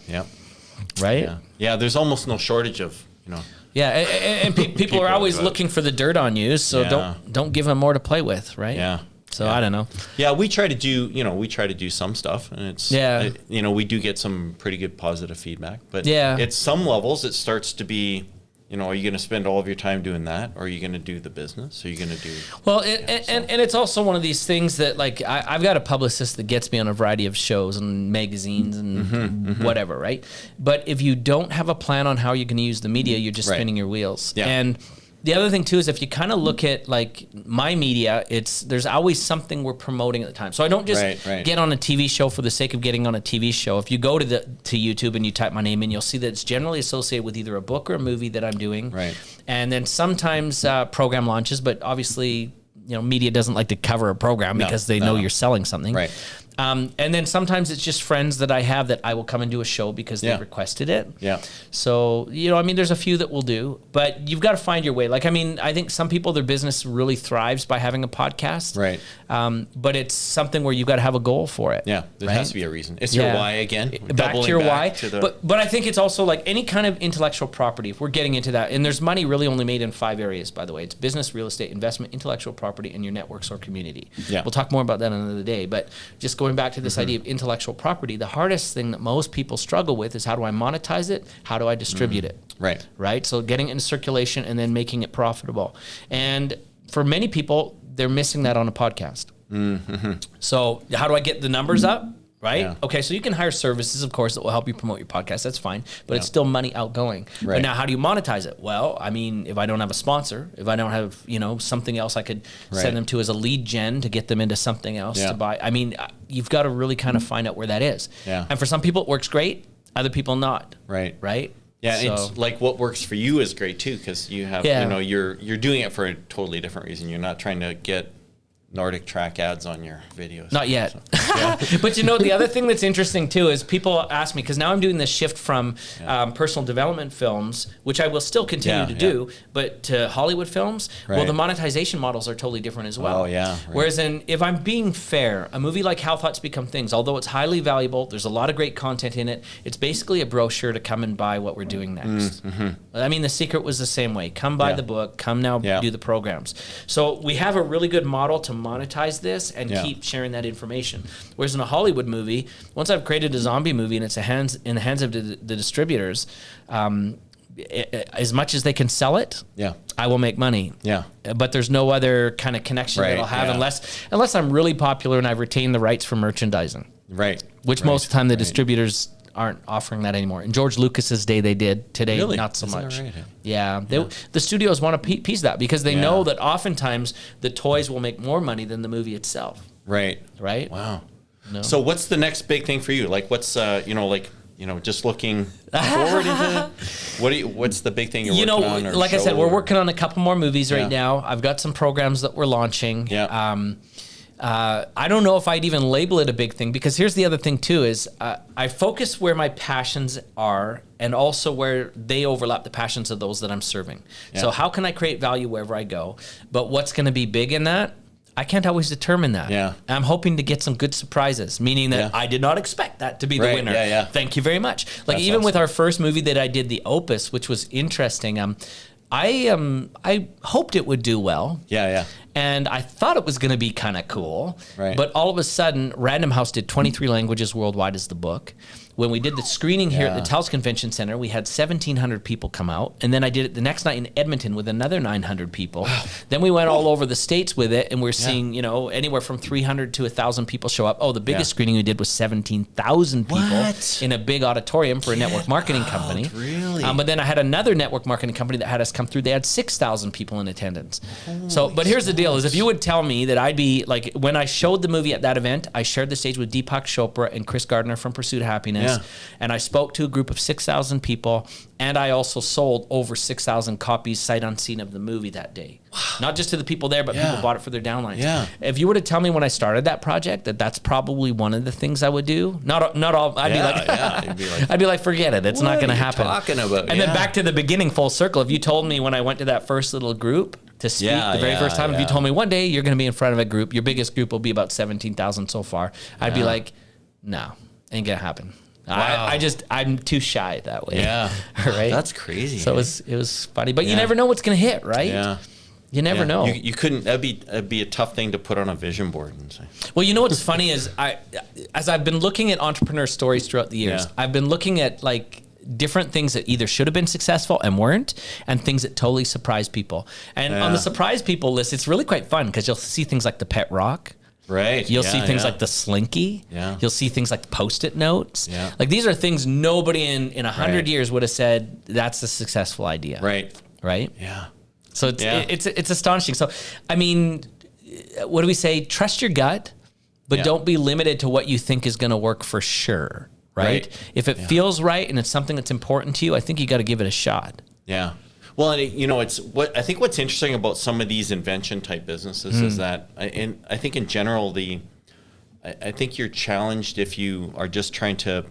Speaker 2: Right.
Speaker 1: Yeah. There's almost no shortage of,
Speaker 2: and people are always looking for the dirt on you. So don't give them more to play with. Right. So I don't know.
Speaker 1: Yeah, we try to do, some stuff, and it's, we do get some pretty good positive feedback. But at some levels, it starts to be, are you going to spend all of your time doing that, or are you going to do the business? Are you going to do? Well,
Speaker 2: and it's also one of these things that like I've got a publicist that gets me on a variety of shows and magazines and whatever, right? But if you don't have a plan on how you're going to use the media, you're just spinning your wheels. And the other thing too is if you kind of look at like my media, there's always something we're promoting at the time. So I don't just get on a TV show for the sake of getting on a TV show. If you go to YouTube and you type my name in, you'll see that it's generally associated with either a book or a movie that I'm doing. And then sometimes program launches, but obviously, media doesn't like to cover a program because they know you're selling something. And then sometimes it's just friends that I have that I will come and do a show because they requested it. So, there's a few that we'll do, but you've got to find your way. Like, I think some people, their business really thrives by having a podcast. But it's something where you've got to have a goal for it.
Speaker 1: There has to be a reason. It's your why again.
Speaker 2: Back to your why. But I think it's also like any kind of intellectual property, if we're getting into that, and there's money really only made in 5 areas, by the way. It's business, real estate, investment, intellectual property, and your networks or community. We'll talk more about that another day, but just going back to this idea of intellectual property, the hardest thing that most people struggle with is how do I monetize it? How do I distribute it? Right. So getting it into circulation and then making it profitable. And for many people, they're missing that on a podcast. So how do I get the numbers up? Okay, so you can hire services, of course, that will help you promote your podcast. That's fine, but it's still money outgoing. But now, how do you monetize it? Well, if I don't have a sponsor, if I don't have something else I could send them to as a lead gen to get them into something else to buy. You've got to really kind of find out where that is. And for some people, it works great. Other people, not. Right.
Speaker 1: Yeah, so, it's like what works for you is great too, because you have you're doing it for a totally different reason. You're not trying to get Nordic track ads on your videos.
Speaker 2: Not yet. So, but the other thing that's interesting too is people ask me, because now I'm doing this shift from personal development films, which I will still continue to do, but to Hollywood films, well, the monetization models are totally different as well. Whereas if I'm being fair, a movie like How Thoughts Become Things, although it's highly valuable, there's a lot of great content in it, it's basically a brochure to come and buy what we're doing next. The Secret was the same way. Come buy the book, come now do the programs. So we have a really good model to monetize this and keep sharing that information. Whereas in a Hollywood movie, once I've created a zombie movie and it's in the hands of the distributors, as much as they can sell it, I will make money. But there's no other kind of connection that I'll have unless I'm really popular and I've retained the rights for merchandising. Which most of the time the distributors aren't offering that anymore. In George Lucas's day, they did. Today, not so much. The studios want a piece of that because they know that oftentimes the toys will make more money than the movie itself. Right.
Speaker 1: Wow. No. So what's the next big thing for you? Like what's just looking forward into what's the big thing you're working on?
Speaker 2: Like I said, we're working on a couple more movies right now. I've got some programs that we're launching. I don't know if I'd even label it a big thing, because here's the other thing too is I focus where my passions are and also where they overlap the passions of those that I'm serving. So how can I create value wherever I go? But what's going to be big in that? I can't always determine that. I'm hoping to get some good surprises, meaning that I did not expect that to be the winner. Thank you very much. Like That's even awesome. With our first movie that I did, The Opus, which was interesting, I hoped it would do well. And I thought it was going to be kind of cool.
Speaker 1: Right.
Speaker 2: But all of a sudden, Random House did 23 languages worldwide as the book. When we did the screening here at the Taos Convention Center, we had 1,700 people come out. And then I did it the next night in Edmonton with another 900 people. Wow. Then we went all over the States with it, and we're seeing, anywhere from 300 to 1,000 people show up. Oh, the biggest screening we did was 17,000 people in a big auditorium for a network marketing company.
Speaker 1: Really?
Speaker 2: But then I had another network marketing company that had us come through. They had 6,000 people in attendance. But here's the deal, is if you would tell me that I'd be, like, when I showed the movie at that event, I shared the stage with Deepak Chopra and Chris Gardner from Pursuit of Happiness. Yeah. And I spoke to a group of 6,000 people, and I also sold over 6,000 copies sight unseen of the movie that day. Wow. Not just to the people there, but people bought it for their downlines. Yeah. If you were to tell me when I started that project that that's probably one of the things I would do, not all, I'd be like, I'd be like, forget it. It's not going to happen.
Speaker 1: Talking about?
Speaker 2: And then back to the beginning, full circle. If you told me when I went to that first little group to speak the very first time, if you told me one day you're going to be in front of a group, your biggest group will be about 17,000 so far, I'd be like, no, ain't going to happen. Wow. I'm too shy that way.
Speaker 1: Yeah.
Speaker 2: Right.
Speaker 1: That's crazy.
Speaker 2: So it was funny, but you never know what's going to hit, right?
Speaker 1: Yeah.
Speaker 2: You never know.
Speaker 1: You couldn't, that'd be a tough thing to put on a vision board and say.
Speaker 2: Well, what's funny is as I've been looking at entrepreneur stories throughout the years, I've been looking at like different things that either should have been successful and weren't, and things that totally surprise people. And on the surprise people list, it's really quite fun because you'll see things like the pet rock.
Speaker 1: Right.
Speaker 2: You'll see things like the Slinky.
Speaker 1: Yeah.
Speaker 2: You'll see things like Post-it notes.
Speaker 1: Yeah.
Speaker 2: Like these are things nobody in 100 years would have said that's a successful idea.
Speaker 1: Right.
Speaker 2: Right?
Speaker 1: Yeah.
Speaker 2: So it's astonishing. So, I mean, what do we say? Trust your gut, but don't be limited to what you think is going to work for sure. Right? If it feels right and it's something that's important to you, I think you got to give it a shot.
Speaker 1: Yeah. Well, and it's what I think what's interesting about some of these invention type businesses is that, and I think in general, I think you're challenged if you are just trying to,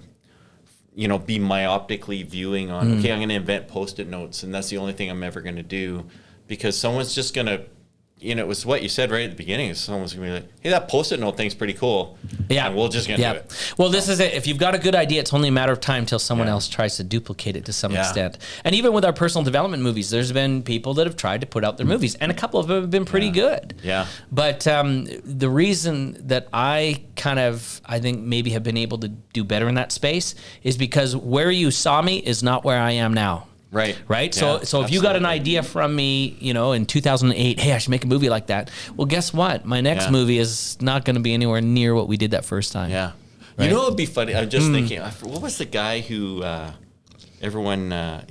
Speaker 1: be myopically viewing on, okay, I'm going to invent Post-it notes and that's the only thing I'm ever going to do, because someone's just going to, it was what you said right at the beginning. Someone's going to be like, hey, that Post-it note thing's pretty cool. Yeah. And we're just going to do it.
Speaker 2: Well, this is it. If you've got a good idea, it's only a matter of time till someone else tries to duplicate it to some extent. And even with our personal development movies, there's been people that have tried to put out their movies, and a couple of them have been pretty good.
Speaker 1: Yeah.
Speaker 2: But the reason that I think maybe have been able to do better in that space is because where you saw me is not where I am now.
Speaker 1: Right.
Speaker 2: Yeah, so if you got an idea from me, in 2008, hey, I should make a movie like that. Well, guess what? My next movie is not going to be anywhere near what we did that first time.
Speaker 1: Yeah. Right? It would be funny. I'm just thinking, what was the guy who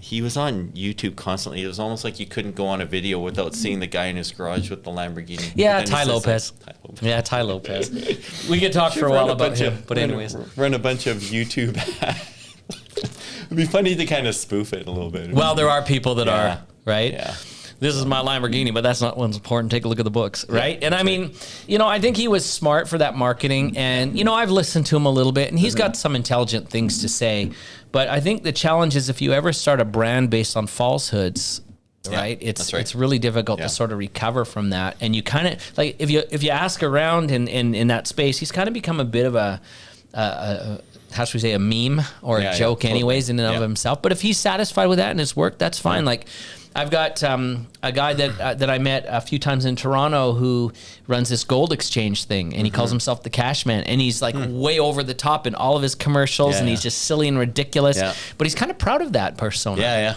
Speaker 1: he was on YouTube constantly. It was almost like you couldn't go on a video without seeing the guy in his garage with the Lamborghini.
Speaker 2: Yeah, Tai Lopez. Yeah, Tai Lopez. We could talk for a while about him, but anyways.
Speaker 1: Run a bunch of YouTube It'd be funny to kind of spoof it a little bit.
Speaker 2: Well, there are people that are, right? Yeah. This is my Lamborghini, but that's not what's important. Take a look at the books, right? And I mean, I think he was smart for that marketing. And, I've listened to him a little bit, and he's got some intelligent things to say. But I think the challenge is if you ever start a brand based on falsehoods, right? It's really difficult to sort of recover from that. And you kind of, like, if you ask around in that space, he's kind of become a bit of a how should we say, a meme or a joke anyways in and of himself. But if he's satisfied with that and his work, that's fine. Like, I've got a guy that I met a few times in Toronto who runs this gold exchange thing, and he calls himself the Cash Man, and he's like way over the top in all of his commercials, and he's just silly and ridiculous, but he's kind of proud of that persona.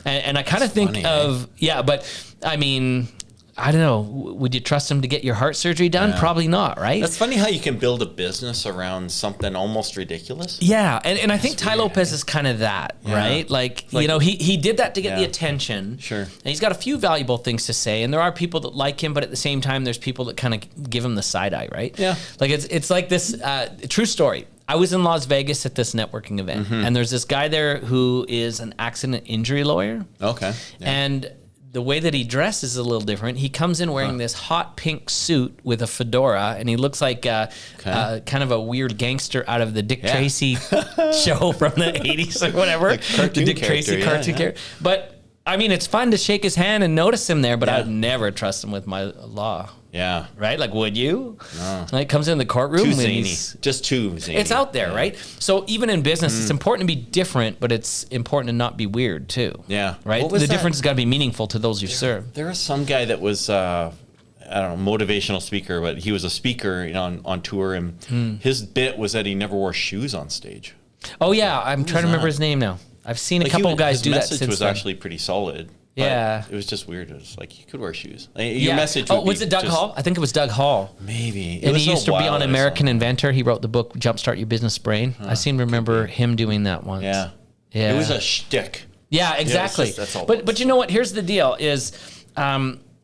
Speaker 2: And I kind of think but I mean, I don't know. Would you trust him to get your heart surgery done? Yeah. Probably not, right?
Speaker 1: That's funny how you can build a business around something almost ridiculous.
Speaker 2: Yeah, and I think Tai Lopez is kind of that, right? Like he did that to get the attention.
Speaker 1: Sure.
Speaker 2: And he's got a few valuable things to say, and there are people that like him, but at the same time, there's people that kind of give him the side eye, right?
Speaker 1: Yeah.
Speaker 2: Like it's like this true story. I was in Las Vegas at this networking event, and there's this guy there who is an accident injury lawyer.
Speaker 1: Okay. Yeah.
Speaker 2: And the way that he dresses is a little different. He comes in wearing this hot pink suit with a fedora, and he looks like kind of a weird gangster out of the Dick Tracy show from the 80s or whatever. The Dick Tracy cartoon character. But, I mean, it's fun to shake his hand and notice him there, but I'd never trust him with my law.
Speaker 1: Yeah.
Speaker 2: Right? Like, would you?
Speaker 1: No.
Speaker 2: Like, comes in the courtroom.
Speaker 1: Too zany. Just too zany.
Speaker 2: It's out there, right? So even in business, it's important to be different, but it's important to not be weird, too.
Speaker 1: Yeah.
Speaker 2: Right? The difference has got to be meaningful to those you serve.
Speaker 1: There was some guy that was, I don't know, motivational speaker, but he was a speaker, you know, on tour, and his bit was that he never wore shoes on stage.
Speaker 2: Oh yeah, I'm trying to remember his name now. I've seen a couple of guys do that since
Speaker 1: His message was
Speaker 2: then.
Speaker 1: actually pretty solid.
Speaker 2: Yeah.
Speaker 1: It was just weird. It was like, you could wear shoes. Your message would
Speaker 2: was it Doug Hall? I think it was Doug Hall.
Speaker 1: Maybe.
Speaker 2: And he used to be on American Inventor. He wrote the book Jumpstart Your Business Brain. I seem to remember him doing that once.
Speaker 1: Yeah.
Speaker 2: Yeah.
Speaker 1: It was a shtick.
Speaker 2: Yeah, exactly.
Speaker 1: That's all.
Speaker 2: But you know what? Here's the deal: is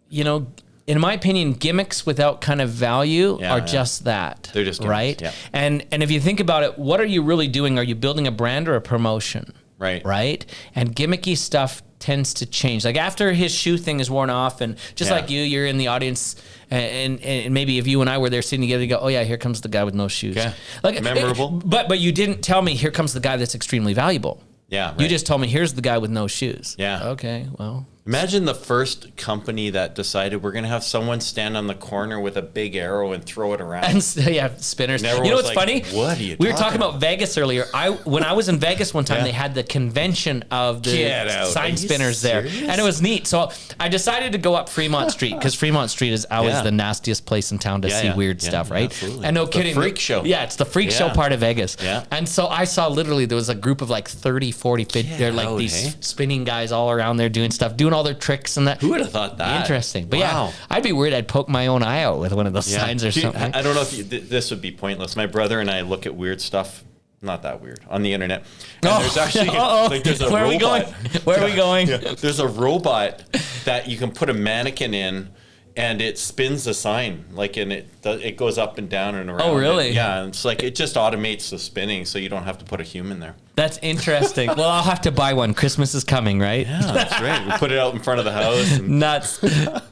Speaker 2: you know, in my opinion, gimmicks without kind of value are just that.
Speaker 1: They're just gimmicks,
Speaker 2: right.
Speaker 1: yeah.
Speaker 2: And if you think about it, what are you really doing? Are you building a brand or a promotion?
Speaker 1: Right.
Speaker 2: Right. And gimmicky stuff tends to change. Like after his shoe thing is worn off, and just like you're in the audience, and maybe if you and I were there sitting together, you go, oh yeah, here comes the guy with no shoes.
Speaker 1: Yeah.
Speaker 2: Like
Speaker 1: memorable.
Speaker 2: But you didn't tell me here comes the guy that's extremely valuable.
Speaker 1: Yeah. Right.
Speaker 2: You just told me here's the guy with no shoes.
Speaker 1: Yeah.
Speaker 2: Okay. Well.
Speaker 1: Imagine the first company that decided we're going to have someone stand on the corner with a big arrow and throw it around.
Speaker 2: And spinners.
Speaker 1: And
Speaker 2: you know what's
Speaker 1: like,
Speaker 2: funny?
Speaker 1: What are you
Speaker 2: We were talking about Vegas earlier. When I was in Vegas one time, they had the convention of the sign spinners there. And it was neat. So I decided to go up Fremont Street, because Fremont Street is always the nastiest place in town to see weird stuff, right?
Speaker 1: Absolutely.
Speaker 2: And no
Speaker 1: The
Speaker 2: kidding.
Speaker 1: freak show.
Speaker 2: Yeah, it's the freak show part of Vegas.
Speaker 1: Yeah.
Speaker 2: And so I saw literally there was a group of like 30, 40, 50. They're like these spinning guys all around there doing stuff, doing all their tricks and that.
Speaker 1: Who would have thought that?
Speaker 2: Interesting. But yeah, I'd be worried I'd poke my own eye out with one of those signs or something.
Speaker 1: I don't know if this would be pointless. My brother and I look at weird stuff, not that weird, on the internet. And there's actually like there's a
Speaker 2: Where
Speaker 1: robot.
Speaker 2: are we going? Where are we going?
Speaker 1: There's a robot that you can put a mannequin in, and it spins the sign, like, and it goes up and down and around.
Speaker 2: Oh, really?
Speaker 1: Yeah, and it's like it just automates the spinning, so you don't have to put a human there.
Speaker 2: That's interesting. Well, I'll have to buy one. Christmas is coming, right?
Speaker 1: Yeah, that's right. We put it out in front of the house. And,
Speaker 2: Nuts.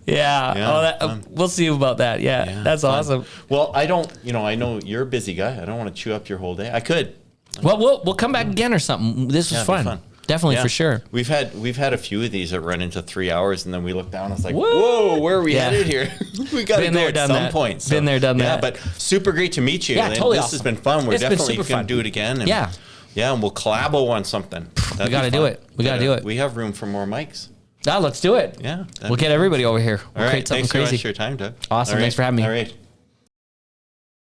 Speaker 2: Yeah. We'll see about that. Yeah, that's awesome.
Speaker 1: Well, I know you're a busy guy. I don't want to chew up your whole day. I could.
Speaker 2: Well, we'll come back again or something. This was fun. Definitely, for sure.
Speaker 1: We've had a few of these that run into 3 hours, and then we look down. It's like, whoa, where are we headed here? We got to go at some point. So,
Speaker 2: been there, done that.
Speaker 1: Yeah, but super great to meet you.
Speaker 2: Yeah, totally.
Speaker 1: This has been fun. We're definitely going to do it again. And, yeah, and we'll collabo on something.
Speaker 2: We got to do it. We got to do it.
Speaker 1: We have room for more mics.
Speaker 2: Let's do it.
Speaker 1: Yeah,
Speaker 2: we'll get everybody over here. We'll
Speaker 1: create
Speaker 2: something
Speaker 1: crazy.
Speaker 2: crazy.
Speaker 1: Thanks for your time, Doug.
Speaker 2: Awesome. Thanks for having me.
Speaker 1: All right.